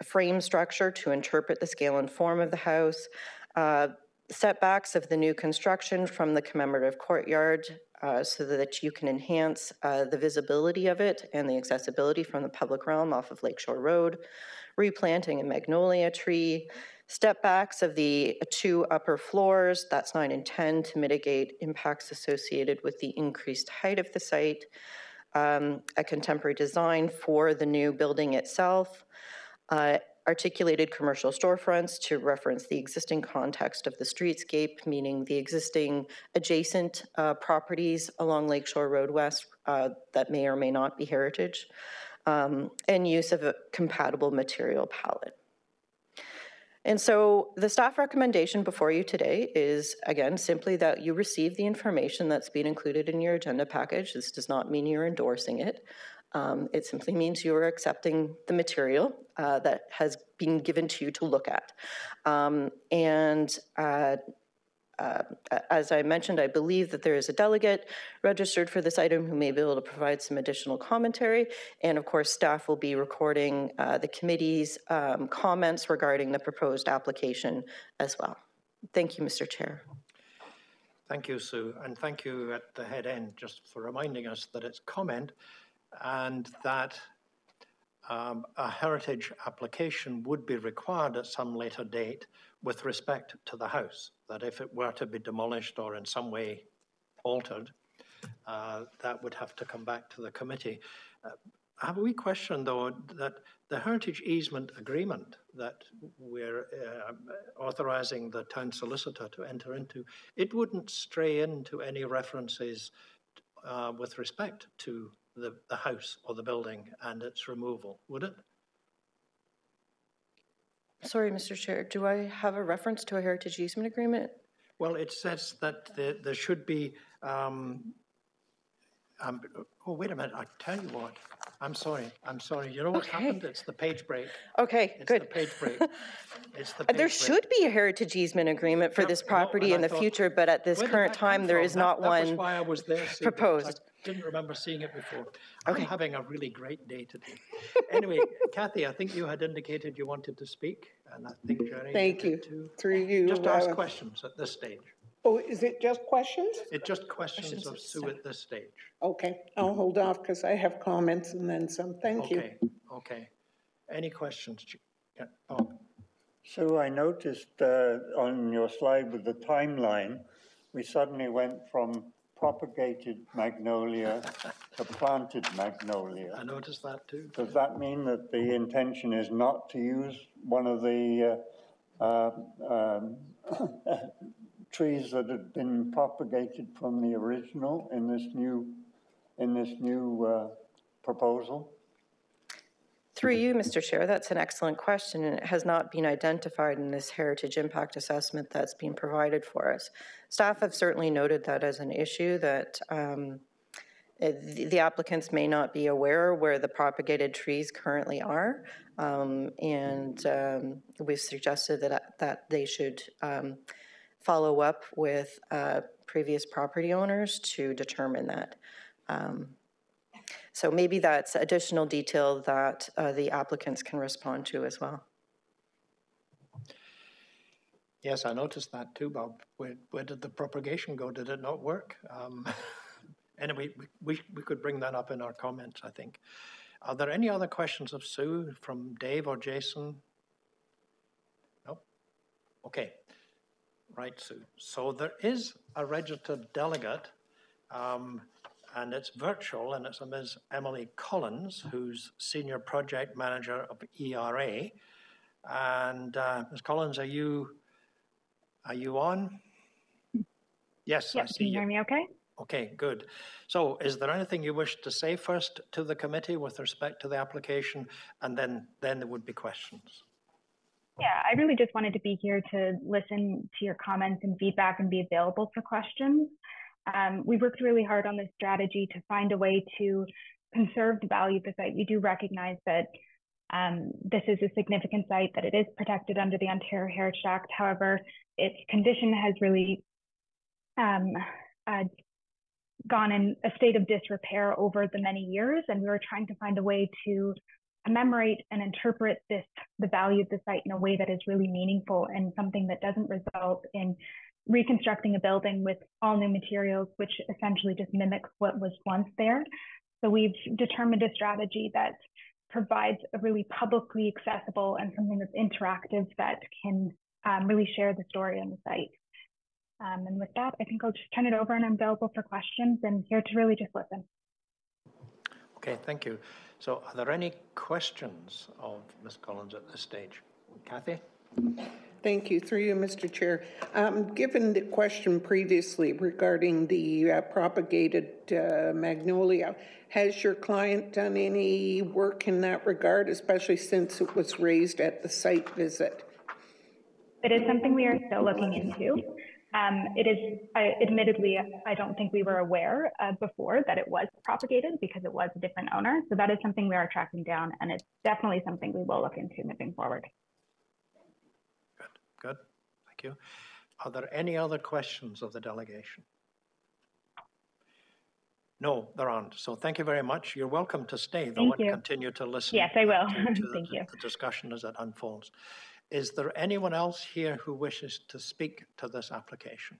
frame structure to interpret the scale and form of the house, setbacks of the new construction from the commemorative courtyard so that you can enhance the visibility of it and the accessibility from the public realm off of Lakeshore Road, replanting a magnolia tree, step backs of the 2 upper floors, that's 9 and 10, to mitigate impacts associated with the increased height of the site, a contemporary design for the new building itself, articulated commercial storefronts to reference the existing context of the streetscape, meaning the existing adjacent properties along Lakeshore Road West that may or may not be heritage, and use of a compatible material palette. And so the staff recommendation before you today is, again, simply that you receive the information that's been included in your agenda package. This does not mean you're endorsing it. It simply means you are accepting the material that has been given to you to look at. As I mentioned, I believe that there is a delegate registered for this item who may be able to provide some additional commentary. And of course, staff will be recording the committee's comments regarding the proposed application as well. Thank you, Mr. Chair. Thank you, Sue. And thank you at the head end just for reminding us that it's comment and that a heritage application would be required at some later date with respect to the house, that if it were to be demolished or in some way altered, that would have to come back to the committee. Have we questioned, though, that the heritage easement agreement that we're authorizing the town solicitor to enter into, it wouldn't stray into any references with respect to the house or the building and its removal, would it? Sorry, Mr. Chair, do I have a reference to a heritage easement agreement? Well, it says that there should be, oh, wait a minute, I tell you what, I'm sorry. You know what's happened? It's the page break. Okay, good. It's the page break. It's the page There break. should be a heritage easement agreement for this property in the future, but at this current time, there is not one proposed. That was why I was there, Sue, because I didn't remember seeing it before. Okay. I'm having a really great day today. Anyway, Kathy, I think you had indicated you wanted to speak, and I think Jerry Thank you. did too. Through you. Just ask questions at this stage. Oh, is it just questions? It's just questions of Sue at this stage. Okay, I'll hold off because I have comments and then some. Thank you. Okay. Any questions? Yeah, Bob? So I noticed on your slide with the timeline, we suddenly went from propagated magnolia to planted magnolia. I noticed that too. Does that mean that the intention is not to use one of the trees that had been propagated from the original in this new proposal? Through you, Mr. Chair, that's an excellent question, and it has not been identified in this heritage impact assessment that's been provided for us. Staff have certainly noted that as an issue, that the applicants may not be aware where the propagated trees currently are, and we've suggested that they should follow up with previous property owners to determine that. So maybe that's additional detail that the applicants can respond to as well. Yes, I noticed that too, Bob. Where did the propagation go? Did it not work? Anyway, we could bring that up in our comments, I think. Are there any other questions of Sue from Dave or Jason? No? Okay. Right, Sue. So there is a registered delegate, and it's virtual, and it's a Ms. Emily Collins, who's Senior Project Manager of ERA. And Ms. Collins, are you on? Yes, yep, I see can you hear me okay? Okay, good. So is there anything you wish to say first to the committee with respect to the application, and then there would be questions? Yeah, I really just wanted to be here to listen to your comments and feedback and be available for questions. We worked really hard on this strategy to find a way to conserve the value of the site. We do recognize that this is a significant site, that it is protected under the Ontario Heritage Act. However, its condition has really gone in a state of disrepair over the many years, and we were trying to find a way to commemorate and interpret the value of the site in a way that is really meaningful and something that doesn't result in reconstructing a building with all new materials, which essentially just mimics what was once there. So we've determined a strategy that provides a really publicly accessible and something that's interactive that can really share the story on the site. And with that, I think I'll just turn it over, and I'm available for questions and here to really just listen. Okay, thank you. So are there any questions of Ms. Collins at this stage? Kathy? Thank you. Through you, Mr. Chair. Given the question previously regarding the propagated magnolia, has your client done any work in that regard, especially since it was raised at the site visit? It is something we are still looking into. It is, admittedly, I don't think we were aware before that it was propagated because it was a different owner. So that is something we are tracking down, and it's definitely something we will look into moving forward. Good, thank you. Are there any other questions of the delegation? No, there aren't. So thank you very much. You're welcome to stay, though, and continue to listen. Yes, I will. Thank you. The discussion as it unfolds. Is there anyone else here who wishes to speak to this application?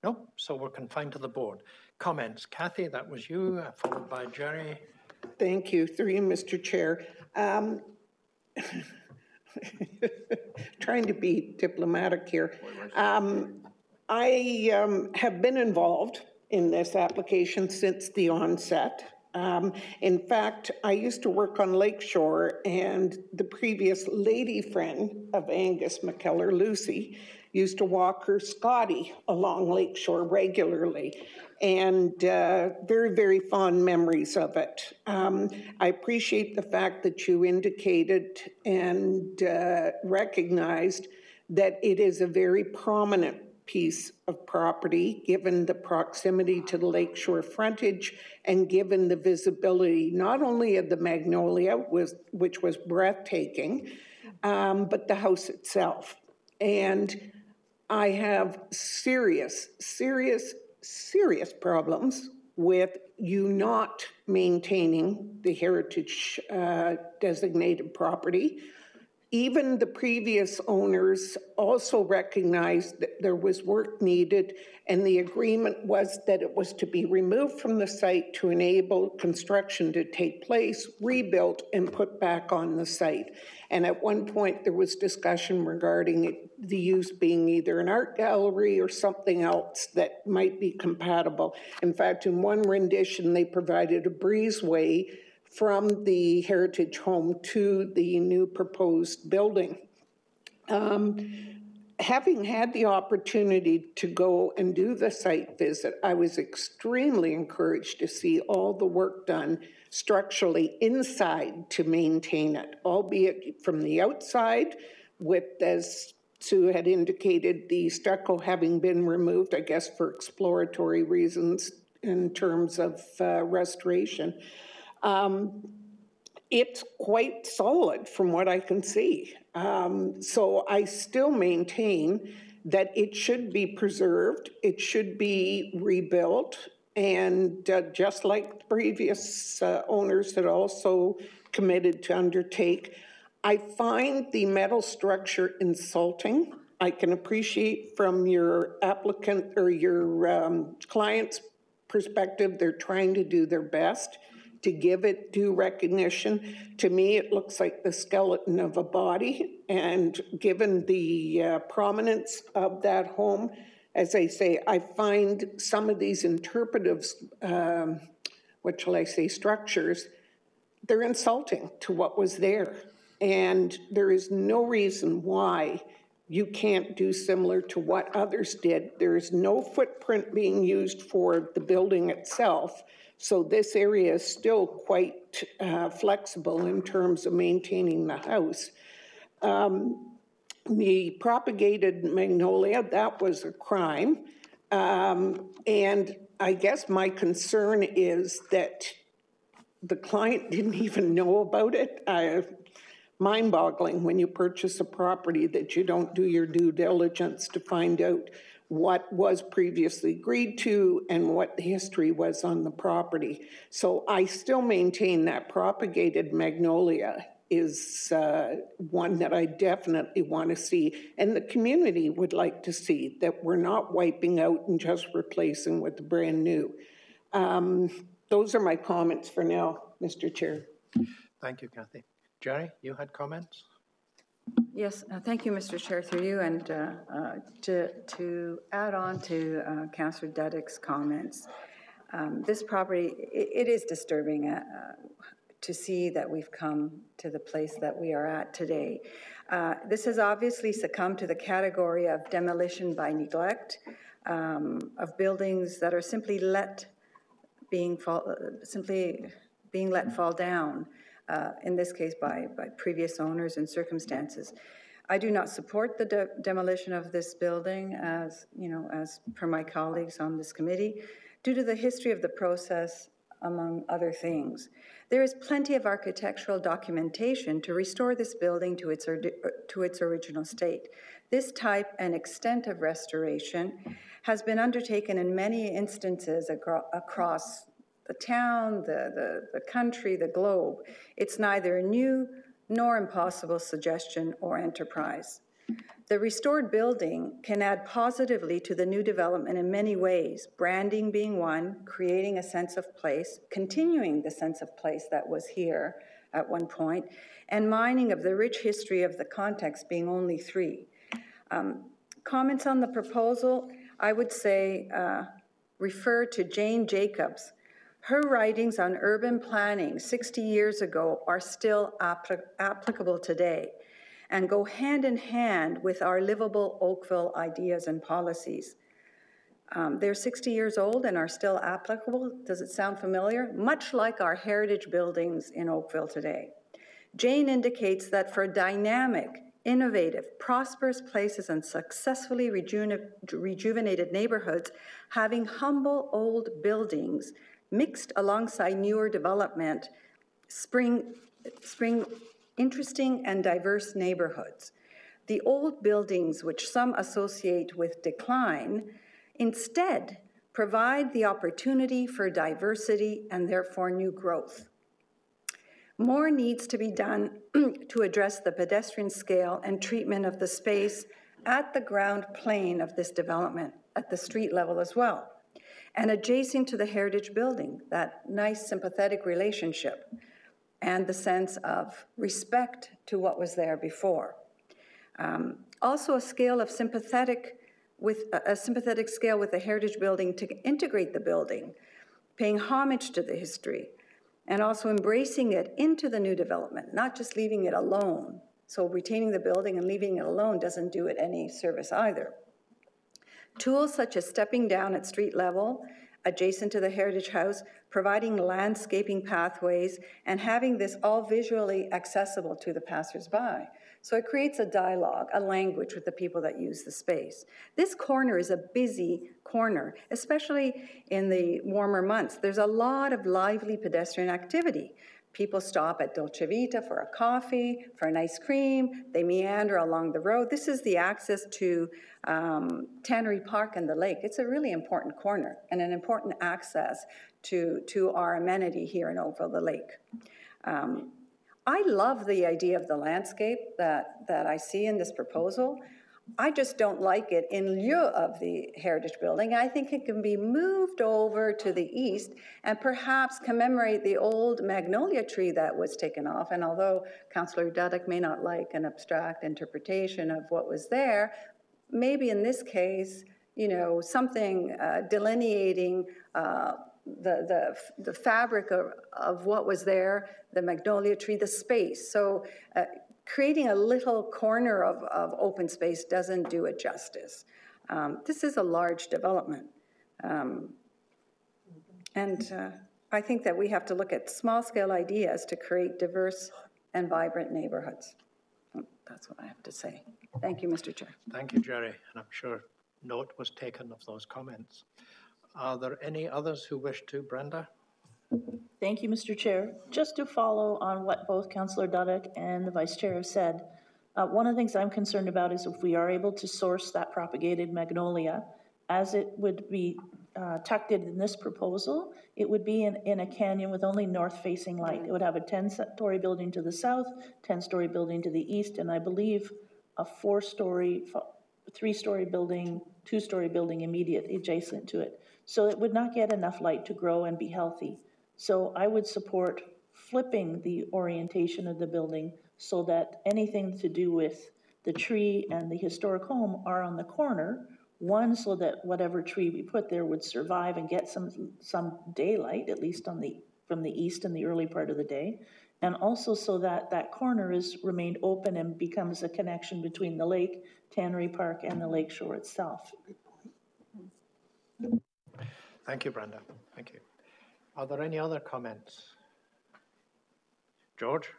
No, so we're confined to the board. Comments? Kathy, that was you, followed by Jerry. Thank you. Through you, Mr. Chair. Trying to be diplomatic here. I have been involved in this application since the onset. In fact, I used to work on Lakeshore, and the previous lady friend of Angus McKellar, Lucy, used to walk her Scotty along Lakeshore regularly, and very, very fond memories of it. I appreciate the fact that you indicated and recognized that it is a very prominent piece of property, given the proximity to the lakeshore frontage and given the visibility not only of the magnolia, which was breathtaking, but the house itself. And I have serious problems with you not maintaining the heritage designated property. Even the previous owners also recognized that there was work needed, and the agreement was that it was to be removed from the site to enable construction to take place, rebuilt, and put back on the site. And at one point, there was discussion regarding the use being either an art gallery or something else that might be compatible. In fact, in one rendition, they provided a breezeway from the heritage home to the new proposed building. Having had the opportunity to go and do the site visit, I was extremely encouraged to see all the work done structurally inside to maintain it, albeit from the outside, with, as Sue had indicated, the stucco having been removed, I guess for exploratory reasons in terms of restoration. it's quite solid from what I can see. So I still maintain that it should be preserved, it should be rebuilt, and just like the previous owners had also committed to undertake, I find the metal structure insulting. I can appreciate from your applicant or your client's perspective, they're trying to do their best to give it due recognition. To me, it looks like the skeleton of a body, and given the prominence of that home, as I say, I find some of these interpretive, what shall I say, structures, they're insulting to what was there. And there is no reason why you can't do similar to what others did. There is no footprint being used for the building itself. So this area is still quite flexible in terms of maintaining the house. The propagated magnolia, that was a crime. And I guess my concern is that the client didn't even know about it. Mind-boggling when you purchase a property that you don't do your due diligence to find out what was previously agreed to and what the history was on the property. So I still maintain that propagated magnolia is one that I definitely want to see, and the community would like to see, that we're not wiping out and just replacing with the brand new. Those are my comments for now, Mr. Chair. Thank you, Kathy. Jerry, you had comments? Yes, thank you, Mr. Chair, through you. And to add on to Councillor Duddick's comments, this property, it is disturbing to see that we've come to the place that we are at today. This has obviously succumbed to the category of demolition by neglect, of buildings that are simply let fall down. In this case by previous owners and circumstances. I do not support the demolition of this building, as per my colleagues on this committee, due to the history of the process, among other things. There is plenty of architectural documentation to restore this building to its original state. This type and extent of restoration has been undertaken in many instances across the town, the country, the globe. It's neither a new nor impossible suggestion or enterprise. The restored building can add positively to the new development in many ways, branding being one, creating a sense of place, continuing the sense of place that was here at one point, and mining of the rich history of the context being only three. Comments on the proposal, I would say refer to Jane Jacobs. Her writings on urban planning 60 years ago are still applicable today and go hand in hand with our livable Oakville ideas and policies. They're 60 years old and are still applicable. Does it sound familiar? Much like our heritage buildings in Oakville today. Jane indicates that for dynamic, innovative, prosperous places and successfully rejuvenated neighborhoods, having humble old buildings mixed alongside newer development, spring interesting and diverse neighborhoods. The old buildings, which some associate with decline, instead provide the opportunity for diversity and therefore new growth. More needs to be done to address the pedestrian scale and treatment of the space at the ground plane of this development, at the street level as well, and adjacent to the heritage building, that nice sympathetic relationship and the sense of respect to what was there before. Also a scale of sympathetic scale with the heritage building to integrate the building, paying homage to the history, and also embracing it into the new development, not just leaving it alone. So retaining the building and leaving it alone doesn't do it any service either. Tools such as stepping down at street level, adjacent to the Heritage House, providing landscaping pathways, and having this all visually accessible to the passersby. So it creates a dialogue, a language with the people that use the space. This corner is a busy corner, especially in the warmer months. There's a lot of lively pedestrian activity. People stop at Dolce Vita for a coffee, for an ice cream. They meander along the road. This is the access to Tannery Park and the lake. It's a really important corner and an important access to our amenity here in Oakville, the lake. I love the idea of the landscape that I see in this proposal. I just don't like it in lieu of the Heritage Building. I think it can be moved over to the east and perhaps commemorate the old magnolia tree that was taken off. And although Councillor Dudek may not like an abstract interpretation of what was there, maybe in this case, you know, something delineating the fabric of what was there, the magnolia tree, the space. So creating a little corner of open space doesn't do it justice. This is a large development. And I think that we have to look at small-scale ideas to create diverse and vibrant neighborhoods. That's what I have to say. Thank you, Mr. Chair. Thank you, Jerry, and I'm sure note was taken of those comments. Are there any others who wish to? Brenda? Thank you, Mr. Chair. Just to follow on what both Councillor Dudek and the Vice Chair have said, one of the things I'm concerned about is if we are able to source that propagated magnolia, as it would be tucked in this proposal, it would be in a canyon with only north-facing light. It would have a 10-story building to the south, 10-story building to the east, and I believe a 4-story, 3-story building, 2-story building immediately adjacent to it. So it would not get enough light to grow and be healthy. So I would support flipping the orientation of the building so that anything to do with the tree and the historic home are on the corner. One, so that whatever tree we put there would survive and get some daylight, at least from the east in the early part of the day. And also so that that corner is remained open and becomes a connection between the lake, Tannery Park, and the lakeshore itself. Thank you, Brenda. Thank you. Are there any other comments? George?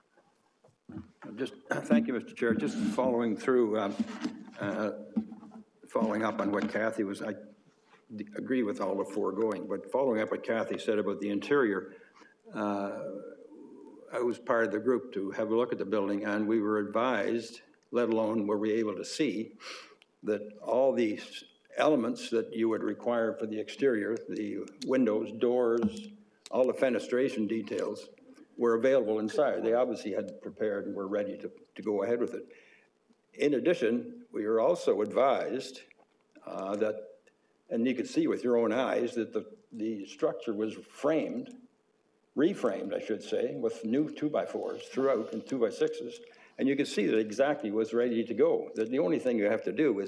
Just thank you, Mr. Chair. Just following through, following up on what Kathy was, I agree with all the foregoing, but following up what Kathy said about the interior, I was part of the group to have a look at the building, and we were advised, let alone were we able to see, that all these elements that you would require for the exterior, the windows, doors, all the fenestration details were available inside. They obviously had prepared and were ready to go ahead with it. In addition, we were also advised that, and you could see with your own eyes, that the structure was reframed, I should say, with new 2x4s throughout and 2x6s, and you could see that exactly was ready to go. That the only thing you have to do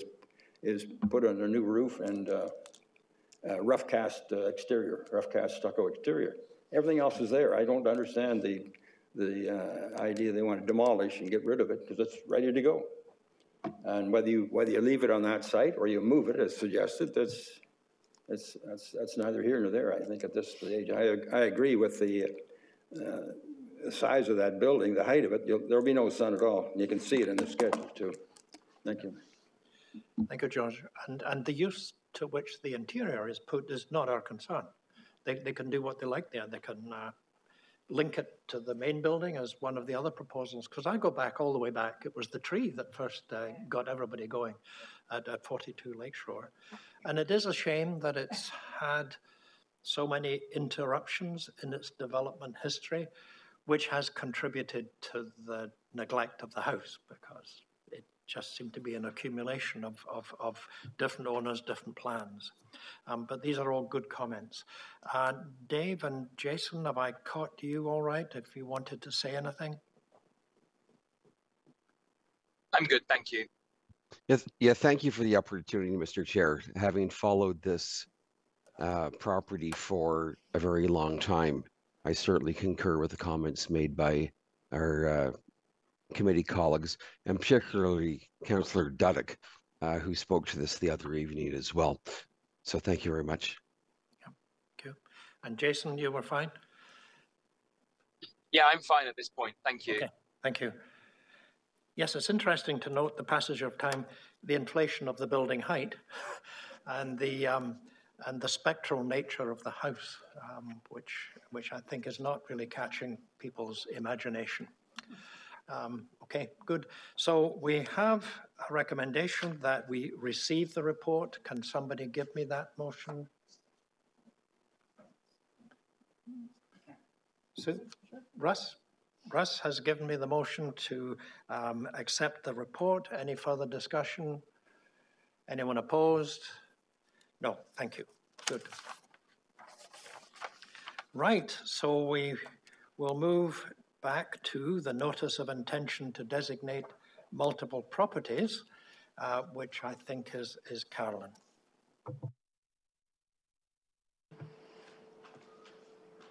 is put on a new roof and rough cast exterior, rough cast stucco exterior. Everything else is there. I don't understand the idea they want to demolish and get rid of it, because it's ready to go. And whether you leave it on that site or you move it as suggested, that's neither here nor there, I think, at this stage. I agree with the size of that building, the height of it. There'll be no sun at all. You can see it in the sketches too. Thank you. Thank you, George. And the use to which the interior is put is not our concern. They can do what they like there. They can link it to the main building as one of the other proposals, because I go back all the way back. It was the tree that first got everybody going at 42 Lakeshore. And it is a shame that it's had so many interruptions in its development history, which has contributed to the neglect of the house, because it just seemed to be an accumulation of different owners, different plans. But these are all good comments. Dave and Jason, have I caught you all right, if you wanted to say anything? I'm good, thank you. Yes, yeah, thank you for the opportunity, Mr. Chair. Having followed this property for a very long time, I certainly concur with the comments made by our committee colleagues, and particularly Councillor Dudek, who spoke to this the other evening as well. So thank you very much. Yeah, thank you. And Jason, you were fine? Yeah, I'm fine at this point. Thank you. Okay, thank you. Yes, it's interesting to note the passage of time, the inflation of the building height, and the and the spectral nature of the house, which I think is not really catching people's imagination. Okay, good. So we have a recommendation that we receive the report. Can somebody give me that motion? So, Russ? Russ has given me the motion to accept the report. Any further discussion? Anyone opposed? No, thank you. Good. Right, so we will move back to the notice of intention to designate multiple properties, which I think is Carolyn.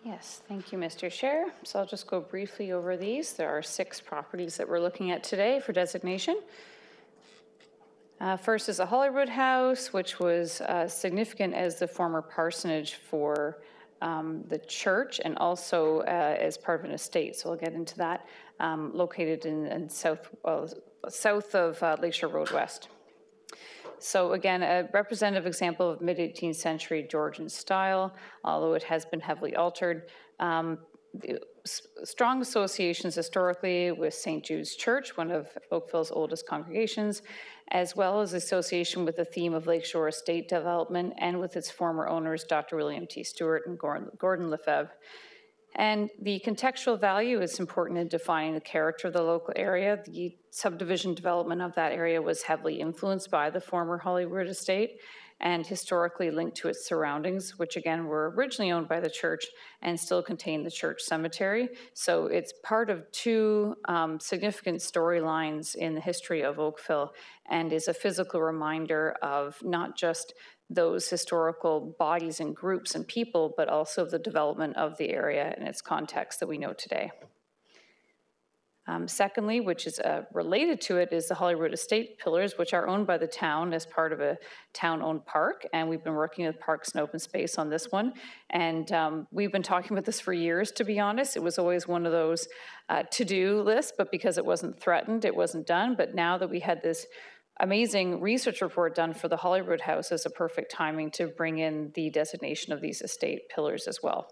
Yes, thank you, Mr. Chair. So I'll just go briefly over these. There are 6 properties that we're looking at today for designation. First is a Holyrood House, which was significant as the former parsonage for the church and also as part of an estate. So we'll get into that, located in south of Lakeshore Road West. So again, a representative example of mid-18th century Georgian style, although it has been heavily altered. Strong associations historically with St. Jude's Church, one of Oakville's oldest congregations, as well as association with the theme of Lakeshore Estate development and with its former owners, Dr. William T. Stewart and Gordon Lefebvre. And the contextual value is important in defining the character of the local area. The subdivision development of that area was heavily influenced by the former Holyrood estate and historically linked to its surroundings, which again were originally owned by the church and still contain the church cemetery. So it's part of 2 significant storylines in the history of Oakville and is a physical reminder of not just those historical bodies and groups and people, but also the development of the area and its context that we know today. Secondly, which is related to it, is the Holyrood Estate pillars, which are owned by the town as part of a town-owned park. And we've been working with Parks and Open Space on this one. And we've been talking about this for years, to be honest. It was always one of those to-do lists, but because it wasn't threatened, it wasn't done. But now that we had this amazing research report done for the Holyrood House, is a perfect timing to bring in the designation of these estate pillars as well.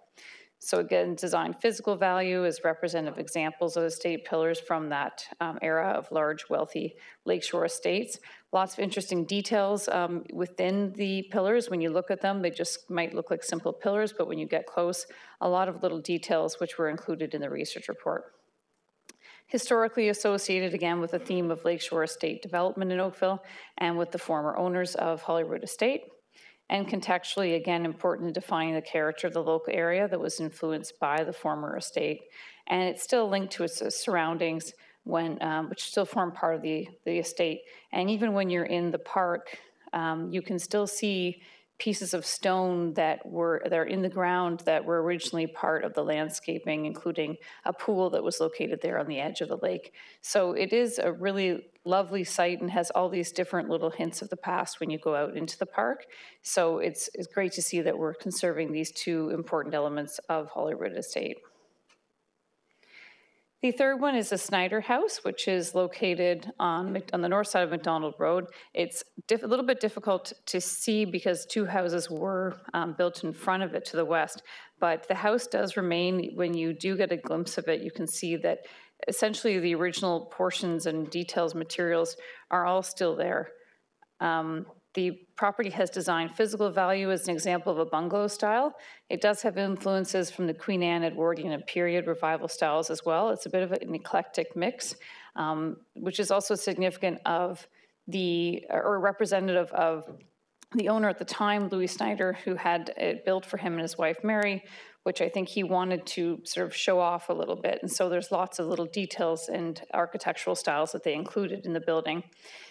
So again, design physical value is representative examples of estate pillars from that era of large, wealthy lakeshore estates. Lots of interesting details within the pillars. When you look at them, they just might look like simple pillars, but when you get close, a lot of little details which were included in the research report. Historically associated again with the theme of lakeshore estate development in Oakville and with the former owners of Holyrood Estate. And contextually, again, important in defining the character of the local area that was influenced by the former estate. And it's still linked to its surroundings, which still form part of the estate. And even when you're in the park, you can still see pieces of stone that are in the ground that were originally part of the landscaping, including a pool that was located there on the edge of the lake. So it is a really lovely site and has all these different little hints of the past when you go out into the park. So it's great to see that we're conserving these 2 important elements of Holyrood Estate. The third one is the Snyder House, which is located on the north side of McDonald Road. It's a little bit difficult to see because 2 houses were built in front of it to the west, but the house does remain. When you do get a glimpse of it, you can see that essentially the original portions and details, materials are all still there. The property has design physical value as an example of a bungalow style. It does have influences from the Queen Anne, Edwardian, and period revival styles as well. It's a bit of an eclectic mix, which is also significant of or representative of the owner at the time, Louis Snyder, who had it built for him and his wife, Mary, which I think he wanted to sort of show off a little bit. And so there's lots of little details and architectural styles that they included in the building.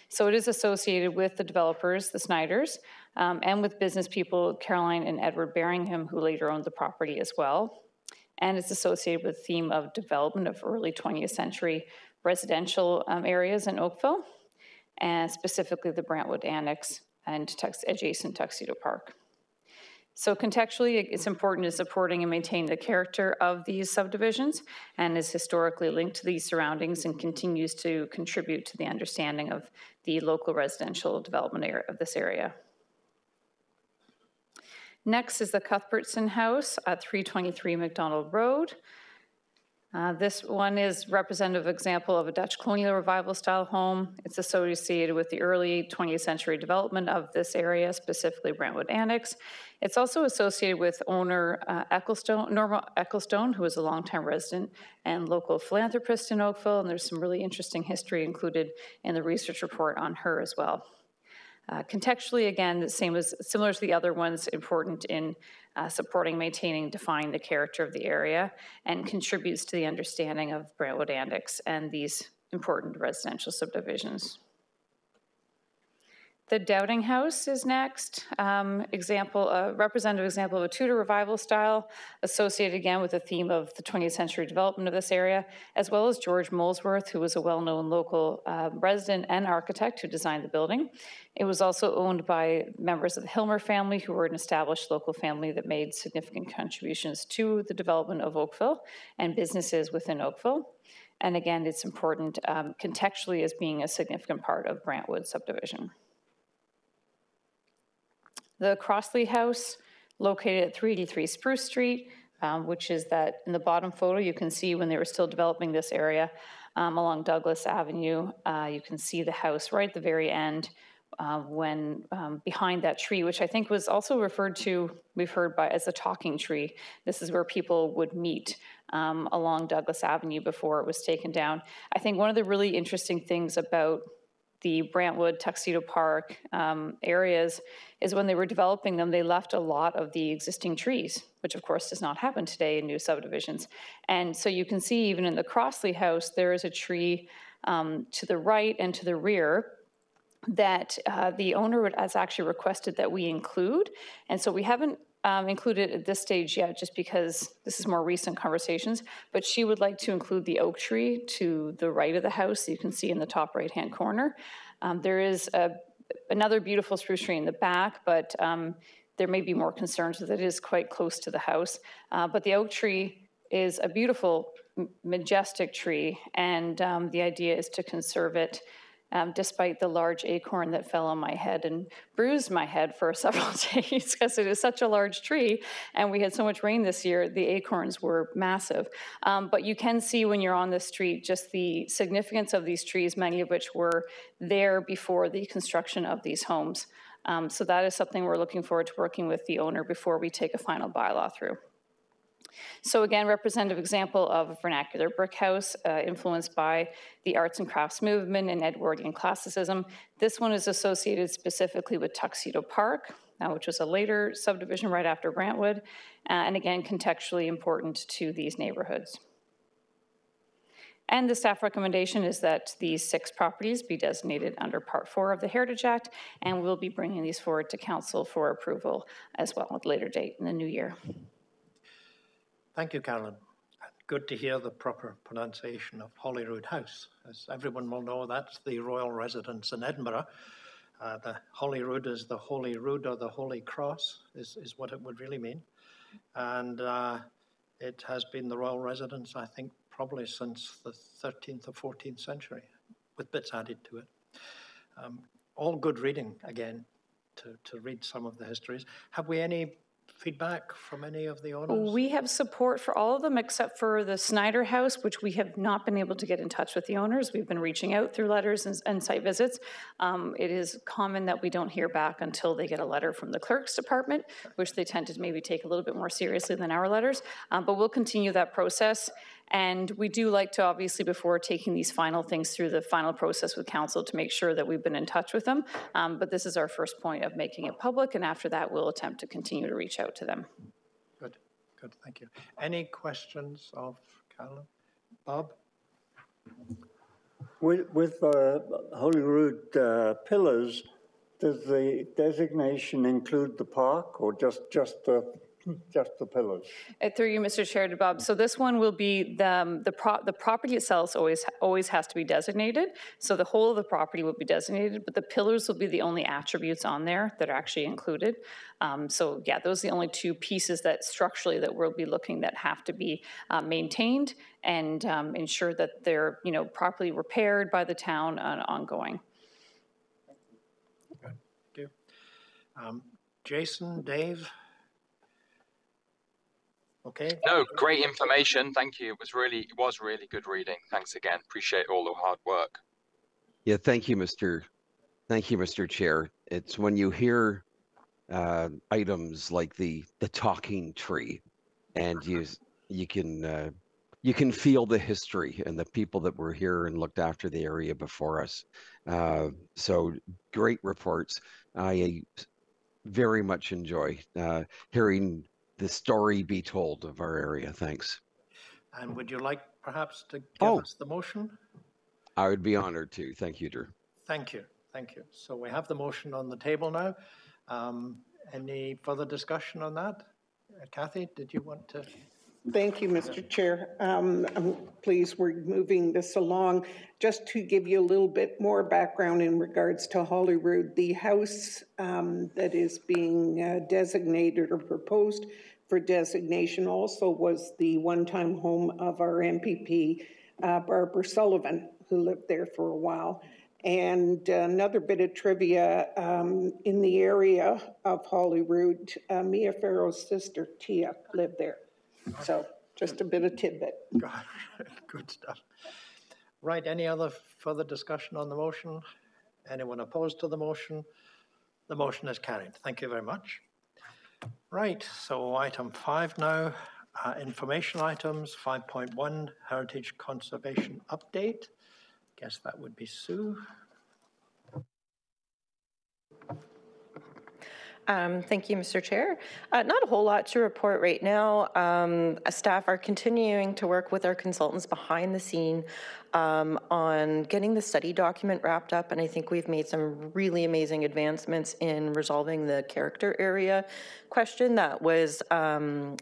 So it is associated with the developers, the Snyders, and with business people, Caroline and Edward Berringham, who later owned the property as well. And it's associated with the theme of development of early 20th century residential areas in Oakville, and specifically the Brantwood Annex and adjacent Tuxedo Park. So contextually, it's important in supporting and maintaining the character of these subdivisions and is historically linked to these surroundings and continues to contribute to the understanding of the local residential development area of this area. Next is the Cuthbertson House at 323 McDonald Road. This one is representative example of a Dutch colonial revival style home. It's associated with the early 20th century development of this area, specifically Brantwood Annex. It's also associated with owner Norma Ecclestone, who is a longtime resident and local philanthropist in Oakville, and there's some really interesting history included in the research report on her as well. Contextually, again, similar to the other ones, important in supporting, maintaining, defining the character of the area, and contributes to the understanding of Brantwood Annex and these important residential subdivisions. The Dowding House is next. Representative example of a Tudor revival style associated again with the theme of the 20th century development of this area, as well as George Molesworth, who was a well-known local resident and architect who designed the building. It was also owned by members of the Hilmer family, who were an established local family that made significant contributions to the development of Oakville and businesses within Oakville. And again, it's important contextually as being a significant part of Brantwood subdivision. The Crossley House, located at 383 Spruce Street, which is that in the bottom photo, you can see when they were still developing this area along Douglas Avenue. You can see the house right at the very end when behind that tree, which I think was also referred to, we've heard by as a talking tree. This is where people would meet along Douglas Avenue before it was taken down. I think one of the really interesting things about the Brantwood, Tuxedo Park areas is when they were developing them, they left a lot of the existing trees, which of course does not happen today in new subdivisions. And so you can see even in the Crossley House, there is a tree to the right and to the rear that the owner has actually requested that we include. And so we haven't included at this stage yet, just because this is more recent conversations, but she would like to include the oak tree to the right of the house, you can see in the top right-hand corner. There is another beautiful spruce tree in the back, but there may be more concerns that it is quite close to the house. But the oak tree is a beautiful, majestic tree, and the idea is to conserve it despite the large acorn that fell on my head and bruised my head for several days because it is such a large tree and we had so much rain this year, the acorns were massive. But you can see when you're on the street just the significance of these trees, many of which were there before the construction of these homes. So that is something we're looking forward to working with the owner before we take a final bylaw through. So again, representative example of a vernacular brick house influenced by the arts and crafts movement and Edwardian classicism. This one is associated specifically with Tuxedo Park, which was a later subdivision right after Brantwood, and again, contextually important to these neighborhoods. And the staff recommendation is that these 6 properties be designated under Part 4 of the Heritage Act, and we'll be bringing these forward to Council for approval as well at a later date in the new year. Thank you, Carolyn. Good to hear the proper pronunciation of Holyrood House. As everyone will know, that's the royal residence in Edinburgh. The Holyrood is the Holy Rood or the Holy Cross is what it would really mean. And it has been the royal residence, I think, probably since the 13th or 14th century, with bits added to it. All good reading, again, to read some of the histories. Have we any feedback from any of the owners? We have support for all of them except for the Snyder House, which we have not been able to get in touch with the owners. We've been reaching out through letters and site visits. It is common that we don't hear back until they get a letter from the clerk's department, which they tend to maybe take a little bit more seriously than our letters. But we'll continue that process. And we do like to, obviously, before taking these final things through the final process with council, to make sure that we've been in touch with them. But this is our first point of making it public, and after that, we'll attempt to continue to reach out to them. Good, good, thank you. Any questions of Carolyn? Bob? With Holyrood pillars, does the designation include the park or just the pillars? Through you, Mr. Chair, to Bob. So this one will be the property itself always has to be designated. So the whole of the property will be designated, but the pillars will be the only attributes on there that are actually included. So yeah, those are the only 2 pieces that structurally that we'll be looking that have to be maintained and ensure that they're properly repaired by the town ongoing. Good, thank you. Jason, Dave? Okay? No, great information. Thank you. It was really good reading. Thanks again. Appreciate all the hard work. Yeah, thank you, Mr. Chair. It's when you hear items like the talking tree, and you can feel the history and the people that were here and looked after the area before us. So great reports. I very much enjoy hearing the story be told of our area. Thanks. And would you like perhaps to give us the motion? I would be honored to. Thank you, Drew. Thank you. Thank you. So we have the motion on the table now. Any further discussion on that? Kathy, did you want to? Thank you, Mr. Chair. I'm pleased we're moving this along. Just to give you a little bit more background in regards to Holyrood, the house that is being designated or proposed for designation also was the one-time home of our MPP, Barbara Sullivan, who lived there for a while. And another bit of trivia, in the area of Holyrood, Mia Farrow's sister, Tia, lived there. So just a bit of tidbit. Good stuff. Right, any other further discussion on the motion? Anyone opposed to the motion? The motion is carried. Thank you very much. Right, so item 5 now, information items. 5.1, Heritage Conservation Update. Guess that would be Sue. Thank you, Mr. Chair. Not a whole lot to report right now. Staff are continuing to work with our consultants behind the scene on getting the study document wrapped up, and I think we've made some really amazing advancements in resolving the character area question that was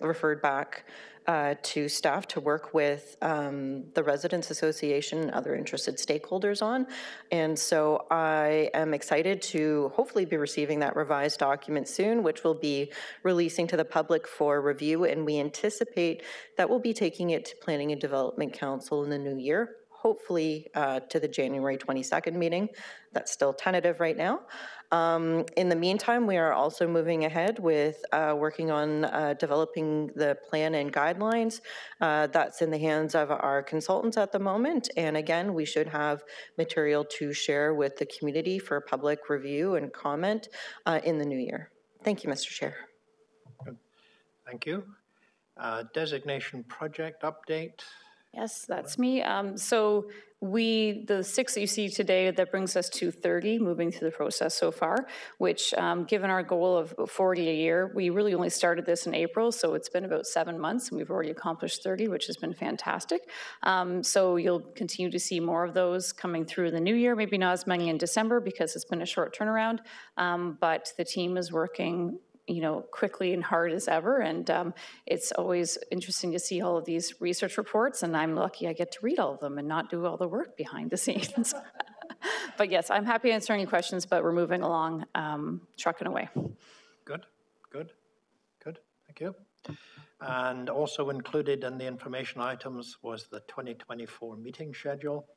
referred back to staff to work with the Residents Association and other interested stakeholders on. And so I am excited to hopefully be receiving that revised document soon, which will be releasing to the public for review. And we anticipate that we'll be taking it to Planning and Development Council in the new year, hopefully to the January 22nd meeting. That's still tentative right now. In the meantime, we are also moving ahead with working on developing the plan and guidelines. That's in the hands of our consultants at the moment. And again, we should have material to share with the community for public review and comment in the new year. Thank you, Mr. Chair. Good. Thank you. Designation project update. Yes, that's me. So the 6 that you see today, that brings us to 30 moving through the process so far, which given our goal of 40 a year, we really only started this in April, so it's been about 7 months and we've already accomplished 30, which has been fantastic. So you'll continue to see more of those coming through in the new year, maybe not as many in December because it's been a short turnaround, but the team is working quickly and hard as ever. And it's always interesting to see all of these research reports, and I'm lucky I get to read all of them and not do all the work behind the scenes. But yes, I'm happy to answer any questions, but we're moving along, trucking away. Good. Thank you. And also included in the information items was the 2024 meeting schedule,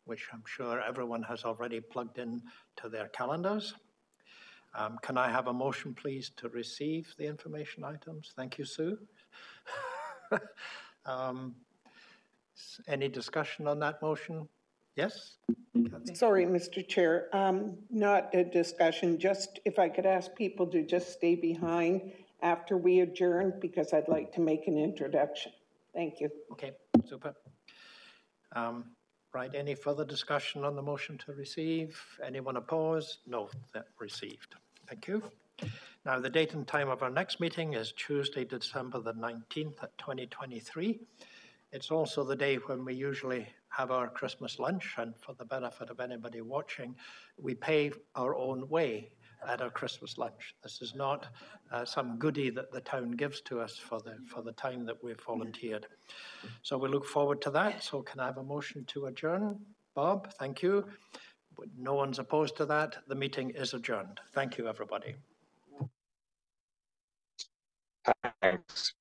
which I'm sure everyone has already plugged in to their calendars. Can I have a motion, please, to receive the information items? Thank you, Sue. Any discussion on that motion? Yes? Kathy? Sorry, Mr. Chair. Not a discussion, just if I could ask people to just stay behind after we adjourn, because I'd like to make an introduction. Thank you. Okay, super. Right, any further discussion on the motion to receive? Anyone opposed? No, that received. Thank you. Now, the date and time of our next meeting is Tuesday, December the 19th at 2023. It's also the day when we usually have our Christmas lunch, and for the benefit of anybody watching, we pay our own way at our Christmas lunch. This is not some goodie that the town gives to us for the time that we've volunteered. So we look forward to that. So can I have a motion to adjourn? Bob, thank you. No one's opposed to that. The meeting is adjourned. Thank you, everybody. Thanks.